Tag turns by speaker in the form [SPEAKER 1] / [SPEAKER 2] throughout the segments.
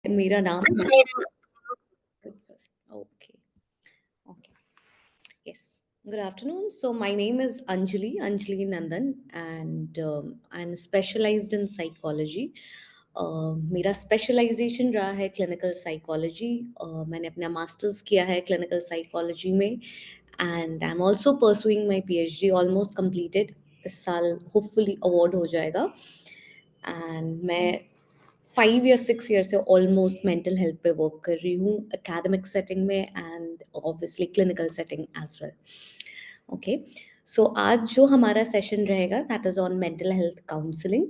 [SPEAKER 1] मेरा नाम okay. Okay. Yes. Good afternoon. So my name is Anjali Nandan, and I'm specialized in psychology. मेरा specialisation रहा है clinical psychology. मैंने अपना मास्टर्स किया है क्लिनिकल साइकोलॉजी में, and I am also pursuing my PhD, almost completed. इस साल होपफुली अवार्ड हो जाएगा। एंड मैं 5 या 6 ईयर से ऑलमोस्ट मेंटल हेल्थ पे वर्क कर रही हूँ, एकेडमिक सेटिंग में and obviously clinical setting as well. Okay, so आज जो हमारा सेशन रहेगा that is on mental health counselling.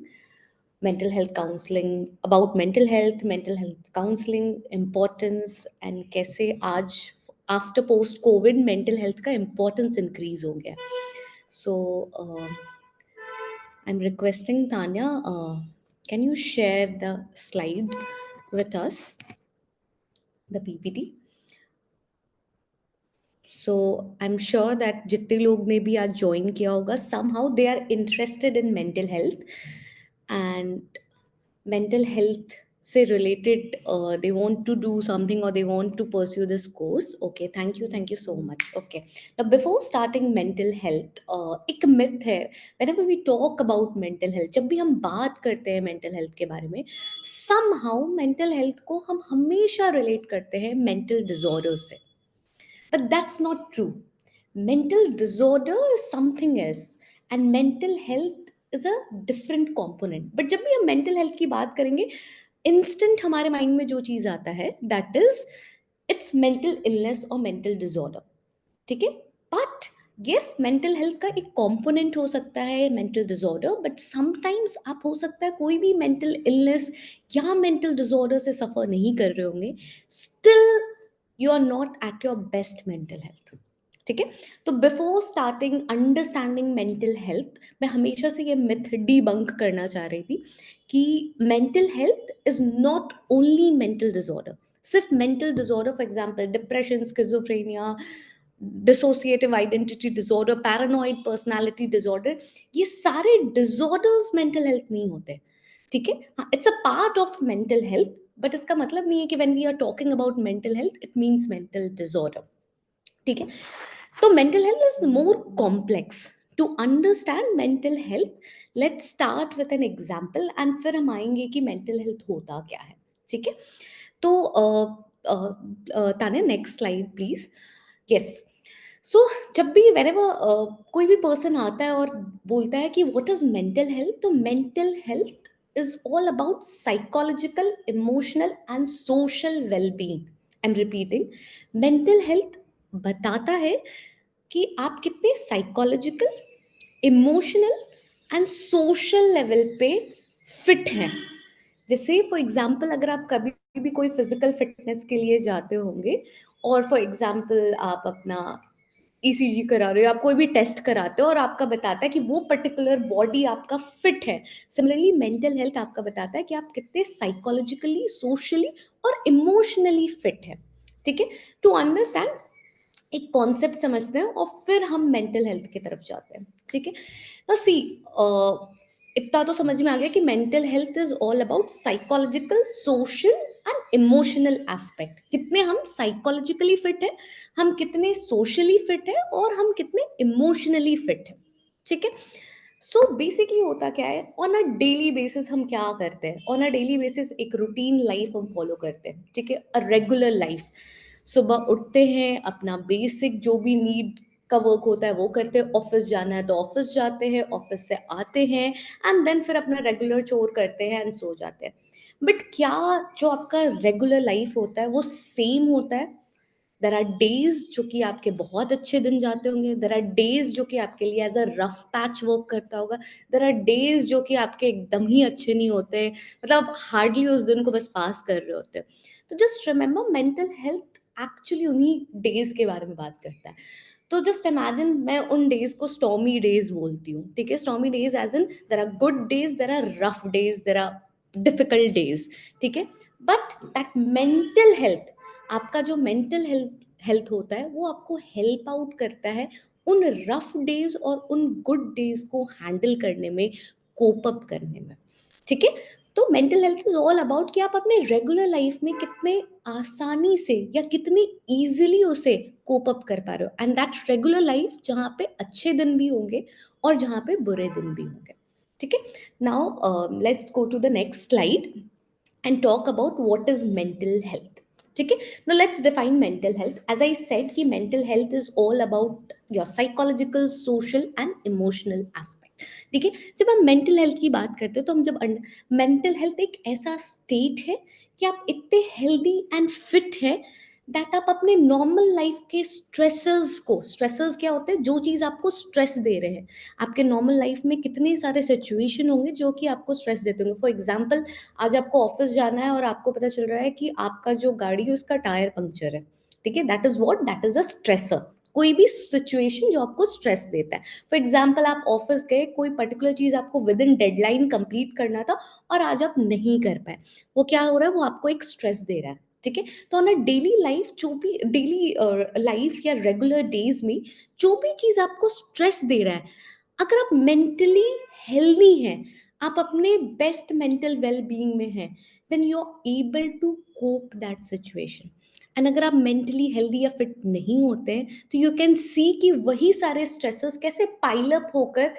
[SPEAKER 1] Mental health counselling, about mental health counselling importance, and कैसे आज after post Covid mental health का importance increase हो गया। सो I'm requesting Tanya, can you share the slide with us, the PPT? So I'm sure that जितने लोग ने भी आज join किया होगा, somehow they are interested in mental health, and mental health say related, they want to do something or they want to pursue this course. Okay, thank you so much. Okay, now before starting mental health, एक myth है, whenever we talk about mental health, जब भी हम बात करते हैं mental health के बारे में, somehow mental health को हम हमेशा relate करते हैं mental disorders से, but that's not true. Mental disorder is something else, and mental health is a different component. But जब भी हम mental health की बात करेंगे, instant हमारे mind में जो चीज आता है, that is it's mental illness or mental disorder. ठीक है? But yes, mental health का एक component हो सकता है mental disorder, but sometimes आप हो सकता है कोई भी mental illness या mental disorder से suffer नहीं कर रहे होंगे, still you are not at your best mental health. ठीक है? तो before starting understanding mental health, मैं हमेशा से ये मिथ डिबंक करना चाह रही थी कि mental health is not only mental disorder. सिर्फ mental disorder, for example depression, schizophrenia, dissociative identity disorder, paranoid personality disorder, ये सारे डिसऑर्डर्स मेंटल हेल्थ नहीं होते। ठीक है? हाँ, it's a part of mental health, but इसका मतलब नहीं है कि when we are talking about mental health it means mental disorder. ठीक है? तो mental health is more complex. To understand mental health, let's start with an example, and फिर हम आएंगे कि मेंटल हेल्थ होता क्या है। ठीक है? तो ताने नेक्स्ट स्लाइड प्लीज। यस। सो जब भी whenever कोई भी पर्सन आता है और बोलता है कि व्हाट इज मेंटल हेल्थ, तो mental health is all about psychological, emotional and social wellbeing. I am repeating, mental health बताता है कि आप कितने psychological, emotional and social level पे फिट हैं। जैसे फॉर एग्जाम्पल, अगर आप कभी भी कोई फिजिकल फिटनेस के लिए जाते होंगे और फॉर एग्जाम्पल आप अपना ECG करा रहे हो, आप कोई भी टेस्ट कराते हो और आपका बताता है कि वो पर्टिकुलर बॉडी आपका फिट है। सिमिलरली मेंटल हेल्थ आपका बताता है कि आप कितने साइकोलॉजिकली, सोशली और इमोशनली फिट है। ठीक है? टू अंडरस्टैंड, एक कॉन्सेप्ट समझते हैं और फिर हम मेंटल हेल्थ की तरफ जाते हैं। ठीक है? ना सी, इतना तो समझ में आ गया कि mental health is all about psychological, social and emotional aspect. कितने हम साइकोलॉजिकली फिट है, हम कितने सोशली फिट है और हम कितने इमोशनली फिट है। ठीक है? सो बेसिकली होता क्या है, ऑन अ डेली बेसिस हम क्या करते हैं, ऑन अ डेली बेसिस एक रूटीन लाइफ हम फॉलो करते हैं। ठीक है? A regular life. सुबह उठते हैं, अपना बेसिक जो भी नीड का वर्क होता है वो करते हैं, ऑफिस जाना है तो ऑफिस जाते हैं, ऑफिस से आते हैं एंड देन फिर अपना रेगुलर चोर करते हैं एंड सो जाते हैं। बट क्या जो आपका रेगुलर लाइफ होता है वो सेम होता है? देर आर डेज जो कि आपके बहुत अच्छे दिन जाते होंगे, देर आर डेज जो कि आपके लिए as a rough patch work करता होगा, देर आर डेज जो कि आपके एकदम ही अच्छे नहीं होते, मतलब हार्डली उस दिन को बस पास कर रहे होते। तो just remember, mental health actually उन्हीं डेज के बारे में बात करता है। तो जस्ट इमेजिन, मैं उन डेज को स्टॉर्मी डेज बोलती हूँ। ठीक है? Stormy days as in there are good days, there are rough days, there are difficult days. ठीक है? बट दैट मेंटल हेल्थ, आपका जो मेंटल हेल्थ हेल्थ होता है वो आपको हेल्प आउट करता है उन रफ डेज और उन गुड डेज को हैंडल करने में, कोप अप करने में। ठीक है? तो mental health is all about कि आप अपने रेगुलर लाइफ में कितने आसानी से या कितनी इजीली उसे कोप अप कर पा रहे हो, एंड दैट रेगुलर लाइफ जहाँ पे अच्छे दिन भी होंगे और जहाँ पे बुरे दिन भी होंगे। ठीक है, now let's go to the next slide and talk about what is mental health. ठीक है, now let's define mental health. As I said कि mental health is all about your psychological, social and emotional aspect. ठीक है, जब हम mental health की बात करते हैं तो हम जब मेंटल हेल्थ एक ऐसा स्टेट है कि आप इतने हेल्दी एंड फिट है दैट आप अपने नॉर्मल लाइफ के स्ट्रेसेस को, स्ट्रेसेस क्या होते हैं, जो चीज़ आपको स्ट्रेस दे रहे हैं, आपके नॉर्मल लाइफ में कितने सारे सिचुएशन होंगे जो कि आपको स्ट्रेस देते होंगे। फॉर एग्जाम्पल, आज आपको ऑफिस जाना है और आपको पता चल रहा है कि आपका जो गाड़ी है उसका टायर पंक्चर है। ठीक है, that is what, that is a stressor. कोई भी सिचुएशन जो आपको स्ट्रेस देता है। फॉर एग्जाम्पल, आप ऑफिस गए, कोई पर्टिकुलर चीज आपको विद इन डेडलाइन कंप्लीट करना था और आज आप नहीं कर पाए, वो क्या हो रहा है, वो आपको एक स्ट्रेस दे रहा है। ठीक है, तो ऑन अ डेली लाइफ, जो भी डेली लाइफ या रेगुलर डेज में जो भी चीज आपको स्ट्रेस दे रहा है, अगर आप मेंटली हेल्दी हैं, आप अपने बेस्ट मेंटल वेल बीइंग में हैं, then you are able to cope that situation. And अगर आप मेंटली हेल्दी या फिट नहीं होते हैं, तो यू कैन सी कि वही सारे स्ट्रेसेस कैसे पाइल अप होकर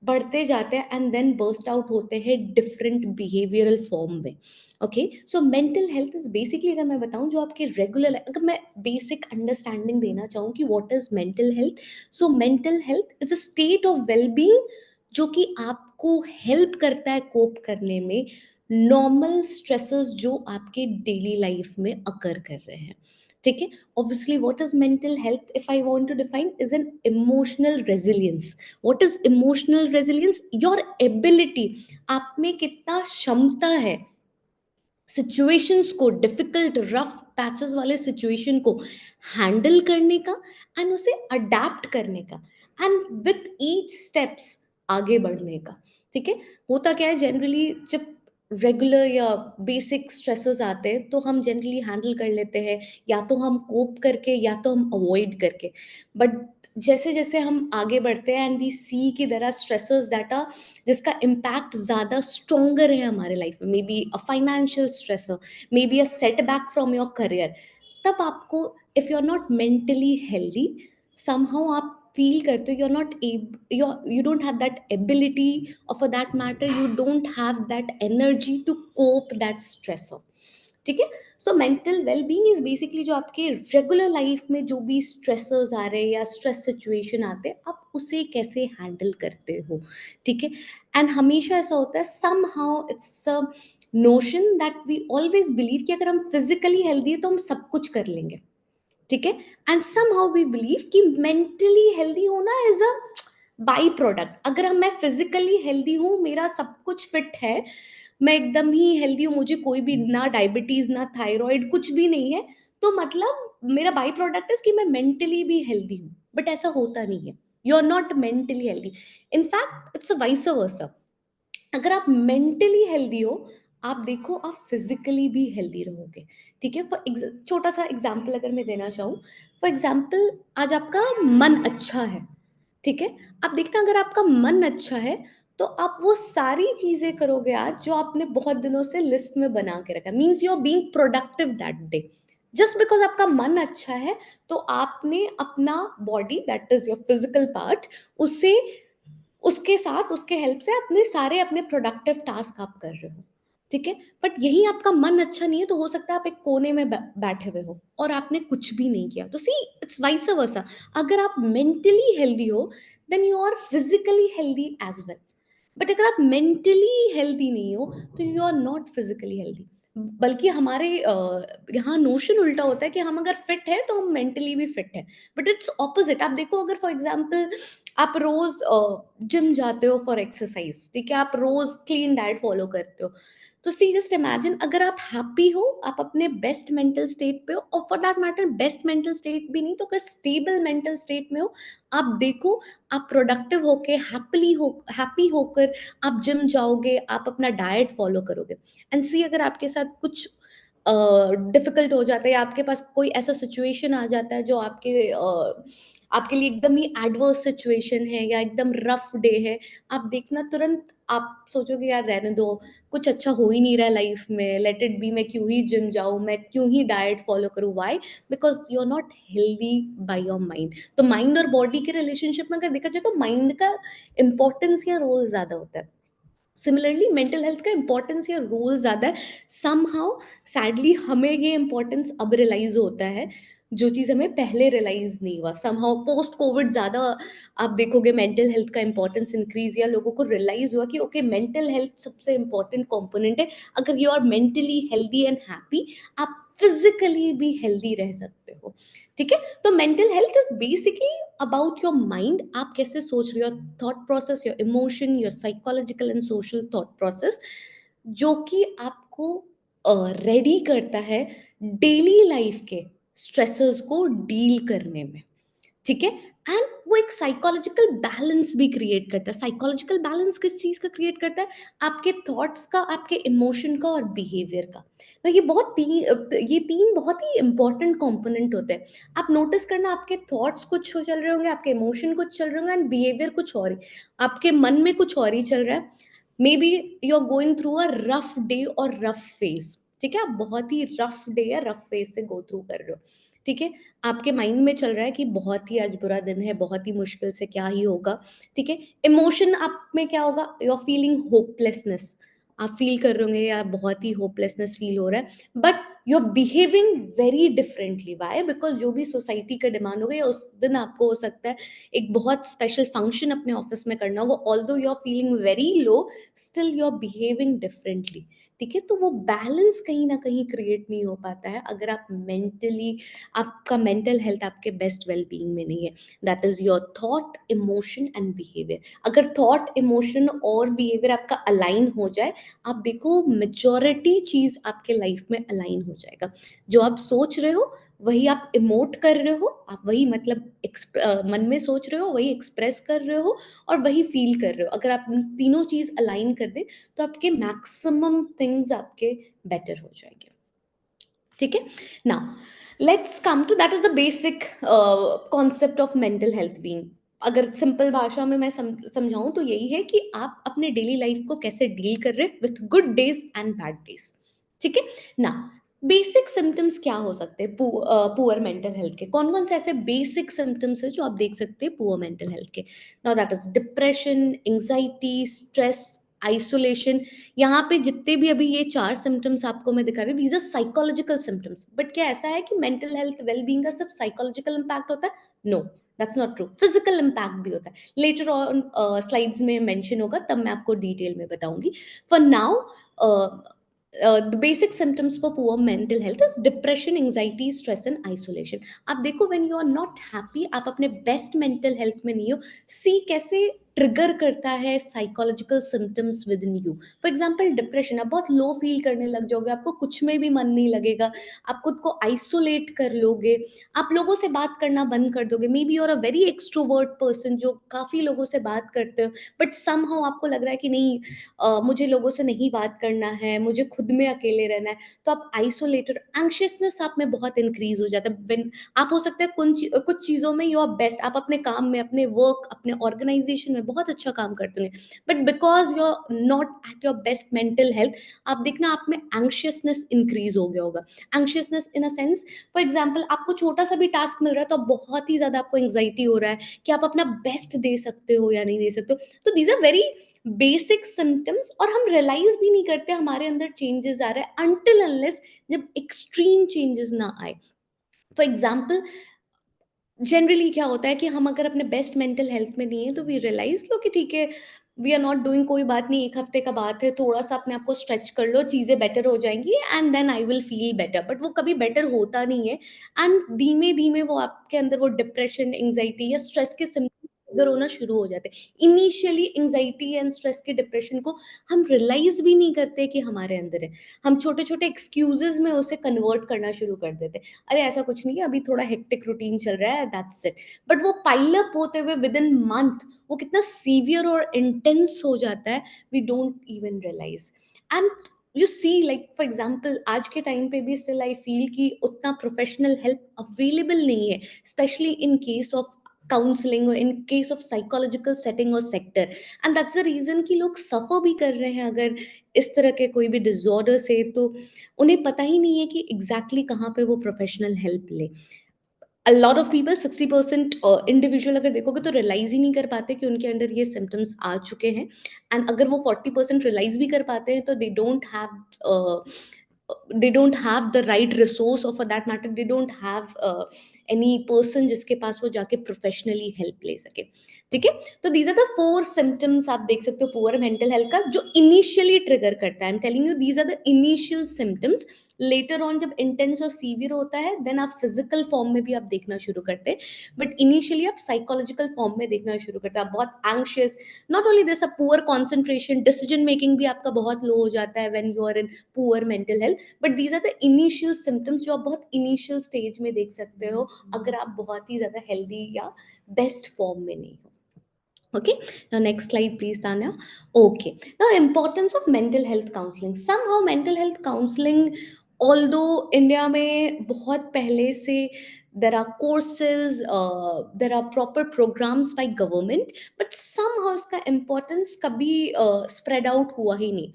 [SPEAKER 1] बढ़ते जाते हैं एंड देन बर्स्ट आउट होते हैं डिफरेंट बिहेवियरल फॉर्म में। Okay, so mental health is basically, अगर मैं बताऊं, जो आपके रेगुलर, अगर मैं बेसिक अंडरस्टैंडिंग देना चाहूँ कि what is mental health, so mental health is a state of wellbeing जो कि आपको हेल्प करता है कोप करने में नॉर्मल स्ट्रेसेस जो आपके डेली लाइफ में अकर कर रहे हैं। ठीक है, obviously what is mental health, if I want to define, is an emotional resilience. What is emotional resilience? Your ability, आप में कितना क्षमता है सिचुएशंस को, डिफिकल्ट रफ पैचेस वाले सिचुएशन को हैंडल करने का एंड उसे अडेप्ट करने का एंड विथ ईच स्टेप्स आगे बढ़ने का। ठीक है, होता क्या है जनरली, जब रेगुलर या बेसिक स्ट्रेसेस आते हैं तो हम जनरली हैंडल कर लेते हैं, या तो हम कोप करके या तो हम अवॉइड करके। बट जैसे जैसे हम आगे बढ़ते हैं एंड वी सी कि there are stresses that are, जिसका इम्पैक्ट ज़्यादा स्ट्रोंगर है हमारे लाइफ में, may be a financial stressor, may be a setback from your career, तब आपको, if you are not mentally healthy, somehow आप फील करते हो you are not you don't have that ability, or for that matter you don't have that energy to cope that stressor। ठीक है, so mental wellbeing is basically जो आपके regular life में जो भी स्ट्रेसर्स आ रहे हैं या स्ट्रेस सिचुएशन आते हैं, आप उसे कैसे हैंडल करते हो। ठीक है, एंड हमेशा ऐसा होता है, somehow it's a notion that we always believe कि अगर हम फिजिकली हेल्दी है तो हम सब कुछ कर लेंगे। ठीक है, and somehow we believe कि मेंटली हेल्दी होना इज अ बाई प्रोडक्ट। अगर हम, मैं फिजिकली हेल्दी हूँ, मेरा सब कुछ फिट है, मैं एकदम ही हेल्दी हूँ, मुझे कोई भी ना डायबिटीज ना थायराइड कुछ भी नहीं है, तो मतलब मेरा बाई प्रोडक्ट इज कि मैं मेंटली भी हेल्दी हूँ। बट ऐसा होता नहीं है, you are not mentally healthy, in fact it's vice versa. अगर आप मेंटली हेल्दी हो, आप देखो आप फिजिकली भी हेल्दी रहोगे। ठीक है, फॉर छोटा सा एग्जांपल अगर मैं देना चाहूँ, फॉर एग्जांपल, आज आपका मन अच्छा है। ठीक है, आप देखना, अगर आपका मन अच्छा है तो आप वो सारी चीजें करोगे आज जो आपने बहुत दिनों से लिस्ट में बना के रखा है, means you are being productive that day. Just because आपका मन अच्छा है, तो आपने अपना body, that is your physical part, उसे, उसके साथ, उसके हेल्प से अपने सारे अपने प्रोडक्टिव टास्क आप कर रहे हो। ठीक है, बट यही आपका मन अच्छा नहीं है तो हो सकता है आप एक कोने में बैठे हुए हो और आपने कुछ भी नहीं किया। तो सी, इट्स वाइस वर्सा। अगर आप मेंटली हेल्दी हो, then you are physically healthy as well. But अगर आप मेंटली हेल्दी नहीं हो, तो you are not physically healthy. बल्कि हमारे यहाँ नोशन उल्टा होता है कि हम अगर फिट है तो हम मेंटली भी फिट है। But it's opposite. आप देखो, अगर फॉर एग्जाम्पल आप रोज जिम जाते हो फॉर एक्सरसाइज, ठीक है, आप रोज क्लीन डाइट फॉलो करते हो, तो सी जस्ट इमेजिन, अगर आप हैप्पी हो, आप अपने बेस्ट मेंटल स्टेट पे हो, और for that matter best mental state भी नहीं तो अगर स्टेबल मेंटल स्टेट में हो, आप देखो, आप प्रोडक्टिव होके, हैप्पी होकर आप जिम जाओगे, आप अपना डाइट फॉलो करोगे, एंड सी अगर आपके साथ कुछ डिफ़िकल्ट हो जाता है या आपके पास कोई ऐसा सिचुएशन आ जाता है जो आपके लिए एकदम ही एडवर्स सिचुएशन है या एकदम रफ़ डे है, आप देखना तुरंत आप सोचोगे यार रहने दो, कुछ अच्छा हो ही नहीं रहा है लाइफ़ में, लेट इट बी, मैं क्यों ही जिम जाऊँ, मैं क्यों ही डाइट फ़ॉलो करूँ, why? Because you are not healthy by your mind. तो माइंड और बॉडी के रिलेशनशिप में अगर देखा जाए तो माइंड का इम्पोर्टेंस या रोल ज़्यादा होता है। सिमिलरली मेंटल हेल्थ का इम्पोर्टेंस या रोल ज़्यादा है। समहाउ सैडली हमें ये इम्पोर्टेंस अब रियलाइज़ होता है, जो चीज़ हमें पहले रियलाइज़ नहीं हुआ। समहाउ पोस्ट कोविड ज़्यादा आप देखोगे मेंटल हेल्थ का इम्पोर्टेंस इंक्रीज़ या लोगों को रियलाइज़ हुआ कि ओके मेंटल हेल्थ सबसे इम्पोर्टेंट कंपोनेंट है। अगर you are mentally healthy and happy, आप फिज़िकली भी हेल्दी रह सकते हो। ठीक है? तो mental health is basically about your mind, आप कैसे सोच रहे हो, thought process, your emotion, your psychological and social thought process, जो कि आपको रेडी करता है डेली लाइफ के स्ट्रेसेस को डील करने में। ठीक है? एंड वो एक साइकोलॉजिकल बैलेंस भी क्रिएट करता है। साइकोलॉजिकल बैलेंस किस चीज़ का क्रिएट करता है? आपके थॉट्स का, आपके इमोशन का और बिहेवियर का। तो ये 3 बहुत ही इम्पोर्टेंट कंपोनेंट होते हैं। आप नोटिस करना, आपके थॉट्स कुछ हो चल रहे होंगे, आपके इमोशन कुछ चल रहे होंगे एंड बिहेवियर कुछ और ही। आपके मन में कुछ और ही चल रहा है। Maybe you are going through a rough day और रफ फेज़। ठीक है? आप बहुत ही रफ डे या रफ फेज़ से गो थ्रू कर रहे हो। ठीक है? आपके माइंड में चल रहा है कि बहुत ही आज बुरा दिन है, बहुत ही मुश्किल से क्या ही होगा, ठीक है? इमोशन आप में क्या होगा? यू आर फीलिंग होपलेसनेस, आप फ़ील कर रहे होंगे या बहुत ही होपलेसनेस फ़ील हो रहा है, but you are behaving very differently, why? Because जो भी सोसाइटी का डिमांड होगा या उस दिन आपको हो सकता है एक बहुत स्पेशल फंक्शन अपने ऑफ़िस में करना होगा, although you are feeling very low, still you are behaving differently, ठीक है? तो वो बैलेंस कहीं न कहीं क्रिएट नहीं हो पाता है अगर आप मेंटली, आपका मेंटल हेल्थ आपके बेस्ट वेल-बीइंग में नहीं है। That is your thought, emotion and behaviour. अगर थॉट, इमोशन और बिहेवियर आपका अलाइन हो जाए, आप देखो मेजॉरिटी चीज़ आपके लाइफ में अलाइन हो जाएगा। जो आप सोच रहे हो, वही आप इमोट कर रहे हो, आप वही मतलब मन में सोच रहे हो, वही एक्सप्रेस कर रहे हो और वही फ़ील कर रहे हो। अगर आप तीनों चीज़ अलाइन कर दें, तो आपके मैक्सिमम थिंग्स आपके बेटर हो जाएँगे। ठीक है? Now let's come to that is the basic concept of mental health being. अगर सिंपल भाषा में मैं समझाऊँ तो यही है कि आप अपने डेली लाइफ को कैसे डील कर रहे हैं with good days and bad days. ठीक है? नाउ बेसिक सिम्पटम्स क्या हो सकते हैं पुअर मेंटल हेल्थ के? कौन-कौन से ऐसे बेसिक सिम्पटम्स हैं जो आप देख सकते हैं पुअर मेंटल हेल्थ के? Now that is depression, anxiety, stress, isolation. यहाँ पे जितने भी अभी ये 4 सिम्पटम्स आपको मैं दिखा रही हूँ, these are psychological symptoms. But क्या ऐसा है कि मेंटल हेल्थ वेल-बीइंग का सिर्फ साइकोलॉजिकल इम्पैक्ट होता है? No, that's not true. Physical impact भी होता है। लेटर ऑन स्लाइड्स में मेंशन होगा, तब मैं आपको डिटेल में बताऊँगी। For now the basic symptoms for poor mental health is depression, anxiety, stress and isolation. आप देखो when you are not happy, आप अपने बेस्ट मेंटल हेल्थ में नहीं हो, सी कैसे ट्रिगर करता है psychological symptoms with in you. For example depression, आप बहुत लो फील करने लग जाओगे, आपको कुछ में भी मन नहीं लगेगा, आप खुद को आइसोलेट कर लोगे, आप लोगों से बात करना बंद कर दोगे। Maybe you are a very extrovert person जो काफ़ी लोगों से बात करते हो, बट समहाउ आपको लग रहा है कि नहीं, मुझे लोगों से नहीं बात करना है, मुझे खुद में अकेले रहना है, तो आप आइसोलेटेड, एंग्शियसनेस आप में बहुत इंक्रीज हो जाता है। आप हो सकता है कुछ चीज़ों में यू आर बेस्ट, आप अपने काम में, अपने वर्क, अपने ऑर्गेनाइजेशन में बहुत अच्छा काम करते होंगे, but because you are not at your best mental health, आप देखना आप में एंग्शियसनेस इंक्रीज़ हो गया होगा। Anxiousness in a sense, for example आपको छोटा-सा भी टास्क मिल रहा है, तो आप बहुत ही ज़्यादा आपको एंग्ज़ायटी हो रहा है कि आप अपना बेस्ट दे सकते हो या नहीं दे सकते हो। तो these are very basic symptoms और हम रियलाइज़ भी नहीं करते हमारे अंदर चेंजेज़ आ रहा है अनटिल अनलेस जब एक्सट्रीम चेंजेज़ ना आए। फॉर एग्ज़ाम्पल जनरली क्या होता है कि हम अगर अपने बेस्ट मेंटल हेल्थ में नहीं है तो वी रियलाइज कि ओके ठीक है, वी आर नॉट डूइंग, कोई बात नहीं, एक हफ्ते का बात है, थोड़ा सा अपने आप को स्ट्रेच कर लो, चीज़ें बेटर हो जाएंगी and then I will feel better, but वो कभी बेटर होता नहीं है। एंड धीमे धीमे वो आपके अंदर वो डिप्रेशन, एंग्जाइटी या स्ट्रेस के सिम्टम्स ट्रिगर होना शुरू हो जाते हैं। इनिशियली एंग्जाइटी एंड स्ट्रेस के डिप्रेशन को हम रियलाइज भी नहीं करते कि हमारे अंदर है, हम छोटे छोटे एक्सक्यूजेज में उसे कन्वर्ट करना शुरू कर देते हैं। अरे ऐसा कुछ नहीं है, अभी थोड़ा हेक्टिक रूटीन चल रहा है, दैट्स इट। बट वो पाइल अप होते हुए विद इन मंथ वो कितना सीवियर और इंटेंस हो जाता है, we don't even realise. And you see like for example आज के टाइम पे भी स्टिल आई फील कि उतना प्रोफेशनल हेल्प अवेलेबल नहीं है, specially in case of counselling और in case of psychological setting और sector. And that's the reason कि लोग सफ़र भी कर रहे हैं अगर इस तरह के कोई भी डिसऑर्डर से, तो उन्हें पता ही नहीं है कि एग्जैक्टली कहाँ पे वो प्रोफेशनल हेल्प ले। A lot of people 60% individual अगर देखोगे तो रियलाइज ही नहीं कर पाते कि उनके अंदर ये सिम्टम्स आ चुके हैं। एंड अगर वो 40% रियलाइज भी कर पाते हैं तो they don't have the right resource, और for that matter they don't have any person जिसके पास वो जाके प्रोफेशनली हेल्प ले सके। ठीक है, तो दीज आर द 4 सिम्टम्स आप देख सकते हो पुअर मेंटल हेल्थ का, जो इनिशियली ट्रिगर करता है। I am telling you these are the initial symptoms. Later on जब इंटेंस और सीवियर होता है देन आप फिजिकल फॉर्म में भी आप देखना शुरू करते हैं, बट इनिशियली आप साइकोलॉजिकल फॉर्म में देखना शुरू करते हैं। आप बहुत anxious, not only this, a poor concentration, decision making भी आपका बहुत लो हो जाता है when you are in poor mental health. But these are the initial symptoms जो आप बहुत इनिशियल स्टेज में देख सकते हो अगर आप बहुत ही ज्यादा हेल्दी या बेस्ट फॉर्म में नहीं हो। Okay, now next slide please, Tanya. Okay, now importance of mental health counseling. Somehow mental health counseling, although India में बहुत पहले से there are courses, there are proper programs by government, but somehow इसका importance कभी spread out हुआ ही नहीं।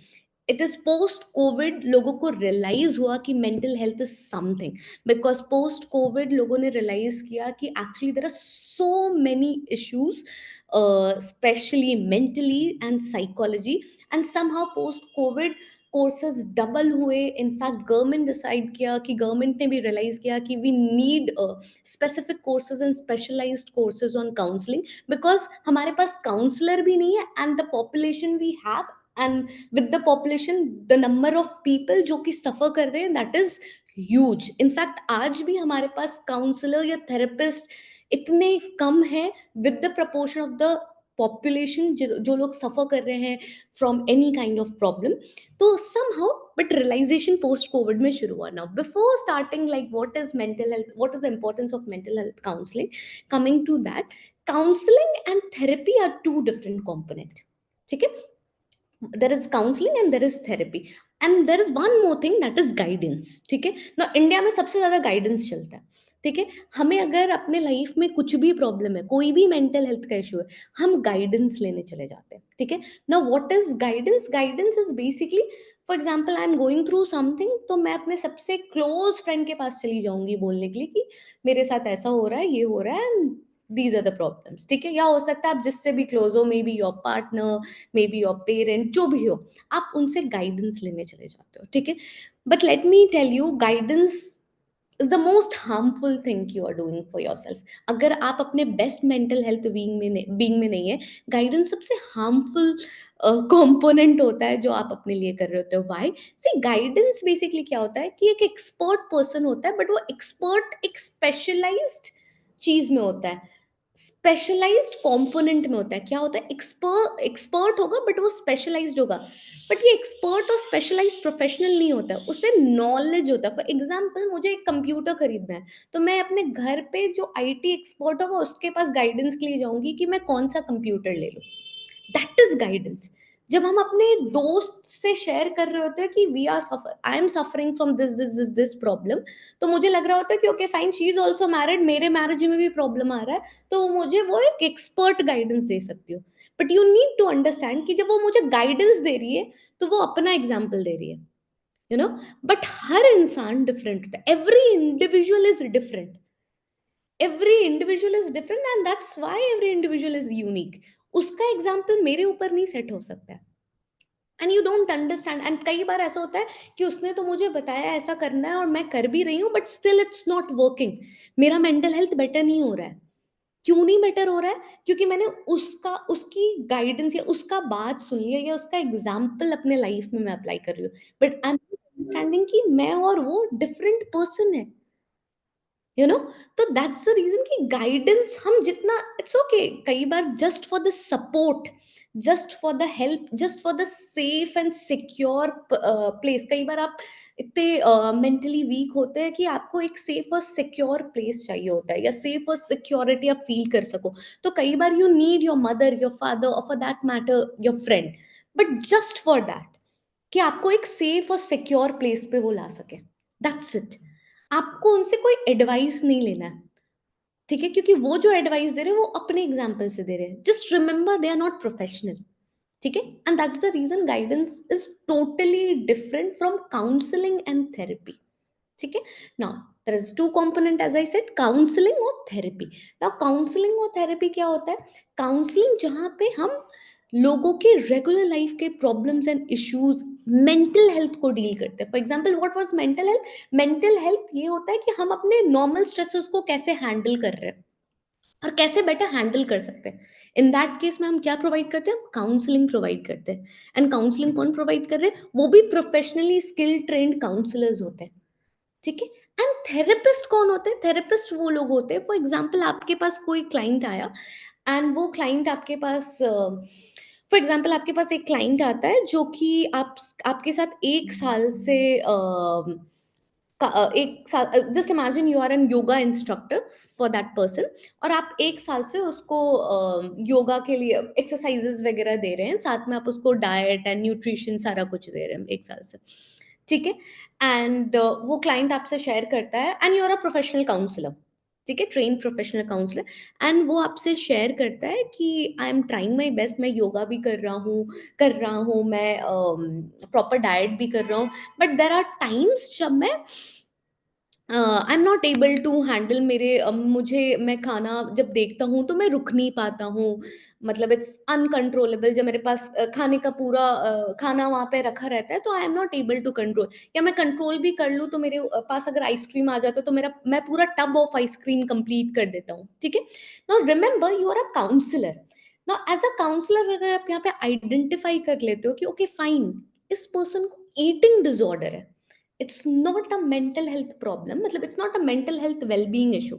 [SPEAKER 1] It is post Covid लोगों को रियलाइज हुआ कि mental health is something, because post Covid लोगों ने रियलाइज किया कि actually there are so many issues, specially mentally and psychology. And somehow post Covid courses double हुए। इनफैक्ट गवर्नमेंट डिसाइड किया कि गवर्नमेंट ने भी रियलाइज किया कि we need specific courses and specialised courses on counselling, because हमारे पास counsellor भी नहीं है and the population we have, and with the population the number of people जो कि सफर कर रहे हैं that is huge. इनफैक्ट आज भी हमारे पास काउंसलर या थेरेपिस्ट इतने कम हैं with the proportion of the population जो लोग सफर कर रहे हैं from any kind of problem. तो somehow but realization post covid में शुरू हुआ। now before starting like what is mental health, what is the importance of mental health counseling, coming to that, counseling and therapy are two different component। ठीक है, there is counseling and there is therapy, and there is one more thing that is guidance। ठीक है ना, India में सबसे ज्यादा guidance चलता है। ठीक है, हमें अगर अपने लाइफ में कुछ भी प्रॉब्लम है, कोई भी मेंटल हेल्थ का इशू है, हम गाइडेंस लेने चले जाते हैं। ठीक है ना, what is guidance? Guidance is basically, for example I am going through something, तो मैं अपने सबसे क्लोज फ्रेंड के पास चली जाऊंगी बोलने के लिए कि मेरे साथ ऐसा हो रहा है, ये हो रहा है, दीज आर द प्रॉब्लम्स। ठीक है, या हो सकता है आप जिससे भी क्लोज हो, may be your partner, may be your parent, जो भी हो, आप उनसे गाइडेंस लेने चले जाते हो। ठीक है, but let me tell you, guidance is the most harmful thing you are doing for yourself. अगर आप अपने बेस्ट मेंटल हेल्थ बीइंग में नहीं है, गाइडेंस सबसे हार्मफुल कंपोनेंट होता है जो आप अपने लिए कर रहे होते हो। व्हाई? सी, गाइडेंस बेसिकली क्या होता है कि एक एक्सपर्ट पर्सन होता है, बट वो एक्सपर्ट एक स्पेशलाइज्ड चीज में होता है, स्पेशलाइज्ड कंपोनेंट में होता है। क्या होता है? एक्सपर्ट एक्सपर्ट होगा बट वो स्पेशलाइज्ड होगा। बट ये एक्सपर्ट और स्पेशलाइज्ड प्रोफेशनल नहीं होता है, उसे नॉलेज होता है। फॉर एग्जांपल मुझे एक कंप्यूटर खरीदना है, तो मैं अपने घर पे जो आईटी एक्सपर्ट होगा उसके पास गाइडेंस के लिए जाऊंगी कि मैं कौन सा कंप्यूटर ले लूं। That is guidance. जब हम अपने दोस्त से शेयर कर रहे होते हैं कि we are suffer I am suffering from this problem, तो मुझे लग रहा होता है कि okay fine, she is also married, मेरे मैरिज में भी प्रॉब्लम आ रहा है, तो मुझे वो एक एक्सपर्ट गाइडेंस दे सकती हो। But you need to understand कि जब वो मुझे गाइडेंस दे रही है तो वो अपना एग्जाम्पल दे रही है, यू नो। बट हर इंसान डिफरेंट होता है, every individual is different, every individual is different, and that's why every individual is unique. उसका एग्जाम्पल मेरे ऊपर नहीं सेट हो सकता है, and you don't understand. And कई बार ऐसा होता है कि उसने तो मुझे बताया ऐसा करना है और मैं कर भी रही हूँ, but still it's not working, मेरा मेंटल हेल्थ बेटर नहीं हो रहा है। क्यों नहीं बेटर हो रहा है? क्योंकि मैंने उसकी गाइडेंस या उसका बात सुन लिया या उसका एग्जाम्पल अपने लाइफ में मैं अप्लाई कर रही हूँ, बट आई एम अंडरस्टैंडिंग कि मैं और वो डिफरेंट पर्सन है, यू नो। तो दैट्स द रीजन कि गाइडेंस हम जितना, इट्स ओके कई बार just for the support, just for the help, just for the safe and secure place. कई बार आप इतने मेंटली वीक होते हैं कि आपको एक सेफ और सिक्योर प्लेस चाहिए होता है, या सेफ और सिक्योरिटी आप फील कर सको, तो कई बार you need your mother, your father, और for that matter your friend, but just for that. कि आपको एक सेफ और सिक्योर प्लेस पे वो ला सके। That's it. आपको उनसे कोई एडवाइस नहीं लेना है, ठीक है? क्योंकि वो जो एडवाइस दे रहे हैं वो अपने एग्जाम्पल से दे रहे हैं। Just remember they are not professional, ठीक है? And that's the reason guidance is totally different from counselling and therapy, ठीक है? Now there is two component as I said, counselling और थेरेपी। नाउ काउंसलिंग और थेरेपी क्या होता है? Counselling जहां पे हम लोगों के रेगुलर लाइफ के problems and issues, mental health को डील करते हैं। For example what was mental health? Mental health ये होता है कि हम अपने नॉर्मल स्ट्रेसेस को कैसे हैंडल कर रहे हैं और कैसे बेटर हैंडल कर सकते हैं। इन दैट केस में हम क्या प्रोवाइड करते हैं? हम काउंसलिंग प्रोवाइड करते हैं। एंड काउंसलिंग कौन प्रोवाइड कर रहे हैं? वो भी प्रोफेशनली स्किल्ड ट्रेन्ड काउंसलर्स होते हैं, ठीक है? एंड थेरेपिस्ट कौन होते हैं? थेरेपिस्ट वो लोग होते हैं, फॉर एग्जांपल आपके पास कोई क्लाइंट आया एंड वो क्लाइंट आपके पास फॉर एग्जांपल आपके पास एक क्लाइंट आता है जो कि आपके साथ 1 साल से एक साल, just imagine you are a yoga instructor for that person, और आप 1 साल से उसको योगा के लिए एक्सरसाइजेस वगैरह दे रहे हैं, साथ में आप उसको डाइट एंड न्यूट्रिशन सारा कुछ दे रहे हैं 1 साल से, ठीक है? एंड वो क्लाइंट आपसे शेयर करता है and you are a professional counsellor, ठीक है? Trained professional counsellor. एंड वो आपसे शेयर करता है कि I am trying my best, मैं योगा भी कर रहा हूँ, मैं प्रॉपर डाइट भी कर रहा हूँ, बट देयर आर टाइम्स जब मैं I am not able to handle मेरे मुझे मैं खाना जब देखता हूँ तो मैं रुक नहीं पाता हूँ, मतलब इट्स अनकंट्रोलेबल। जब मेरे पास खाने का पूरा खाना वहाँ पे रखा रहता है तो I am not able to control, या मैं कंट्रोल भी कर लूँ तो मेरे पास अगर आइसक्रीम आ जाता है तो मेरा मैं पूरा टब ऑफ आइसक्रीम कंप्लीट कर देता हूँ, ठीक है? Now remember you are a counsellor. Now as a counsellor अगर आप यहाँ पे आइडेंटिफाई कर लेते हो कि ओके फाइन, इस पर्सन को ईटिंग डिसऑर्डर है, it's not a mental health problem, मतलब it's not a mental health wellbeing issue.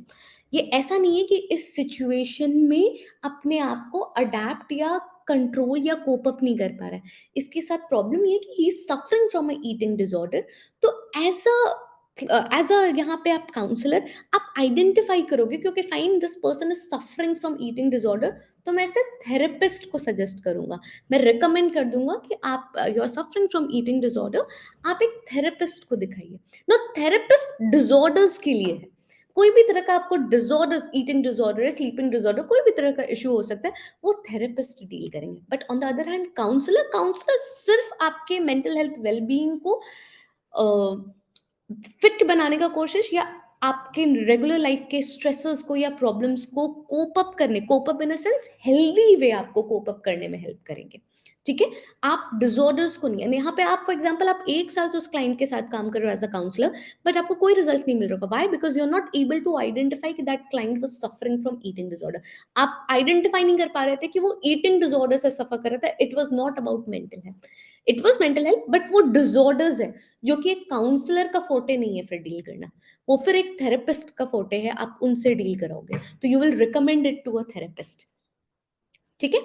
[SPEAKER 1] ये ऐसा नहीं है कि इस सिचुएशन में अपने आप को अडेप्ट या कंट्रोल या कोप अप नहीं कर पा रहा है, इसके साथ प्रॉब्लम ये है कि he is suffering from a eating disorder. तो एज अ यहाँ पे आप काउंसलर आप आइडेंटिफाई करोगे क्योंकि fine this person is suffering from eating disorder, तो मैं इसे थेरेपिस्ट को सजेस्ट करूंगा, मैं रिकमेंड कर दूंगा कि आप you are suffering from eating disorder, आप एक थेरेपिस्ट को दिखाइए। ना थेरेपिस्ट डिसऑर्डर्स के लिए है, कोई भी तरह का आपको disorders, eating disorder, sleeping disorder, कोई भी तरह का इशू हो सकता है, वो थेरेपिस्ट डील करेंगे। But on the other hand counsellor, counsellor सिर्फ आपके मेंटल हेल्थ वेलबींग को फिट बनाने का कोशिश, या आपके रेगुलर लाइफ के स्ट्रेसेस को या प्रॉब्लम्स को cope up in a sense healthy way आपको कोप अप करने में हेल्प करेंगे, ठीक है? आप डिसऑर्डर्स को नहीं, यानी यहाँ पे आप फॉर एग्जांपल आप 1 साल से उस क्लाइंट के साथ काम कर रहे हो एज़ अ काउंसलर, बट आपको कोई रिजल्ट नहीं मिल रहा होगा। Why? Because you are not able to identify कि that client was suffering from eating disorder. आप आइडेंटिफाई नहीं कर पा रहे थे कि वो ईटिंग डिसऑर्डर से सफर कर रहा था। It was not about mental health. It was mental health, but वो डिसऑर्डर्स है, जो कि एक काउंसलर का फोटे नहीं है फिर डील करना। वो फिर एक थेरेपिस्ट का फोटे है, आप उनसे डील कराओगे। तो you will recommend it to a therapist, ठीक है?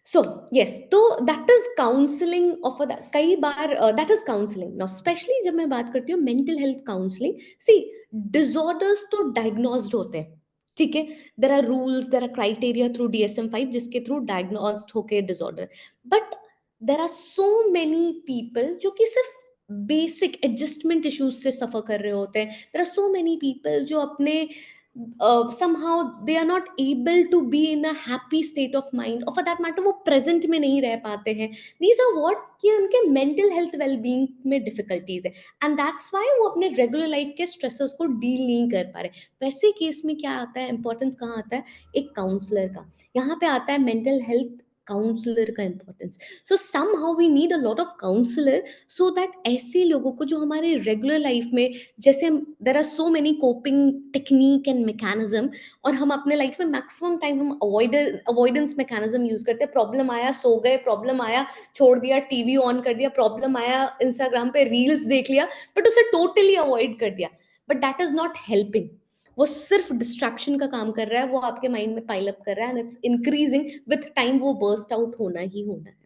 [SPEAKER 1] सो यस, तो दैट इज काउंसलिंग ऑफ कई बार that is counselling. Now specially जब मैं बात करती हूँ mental health counselling, see disorders तो डायग्नोस्ड होते हैं, ठीक है? There are rules, there are criteria through DSM-5 जिसके थ्रू डायग्नोस्ड होके disorder, but there are so many people जो कि सिर्फ बेसिक एडजस्टमेंट इश्यूज से सफर कर रहे होते हैं। There are so many people जो अपने somehow they are not able to be in a happy state of mind, or for that matter वो present में नहीं रह पाते हैं। These are what कि उनके mental health well-being में difficulties है, and that's why वो अपने regular life के stresses को deal नहीं कर पा रहे। वैसे केस में क्या आता है, importance कहाँ आता है? एक काउंसलर का। यहाँ पे आता है mental health काउंसलर का importance. So somehow we need a lot of counselor so that ऐसे लोगों को जो हमारे रेगुलर लाइफ में, जैसे there are so many coping technique and mechanism, और हम अपने लाइफ में मैक्सिमम टाइम हम अवॉइडेंस मैकेनिज्म यूज करते हैं। प्रॉब्लम आया सो गए, प्रॉब्लम आया छोड़ दिया, टीवी ऑन कर दिया, प्रॉब्लम आया इंस्टाग्राम पे रील्स देख लिया, बट उसे टोटली अवॉइड कर दिया। But that is not helping, वो सिर्फ डिस्ट्रैक्शन का काम कर रहा है, वो आपके माइंड में पाइल अप कर रहा है, and it's increasing with time, वो बर्स्ट आउट होना ही होना है,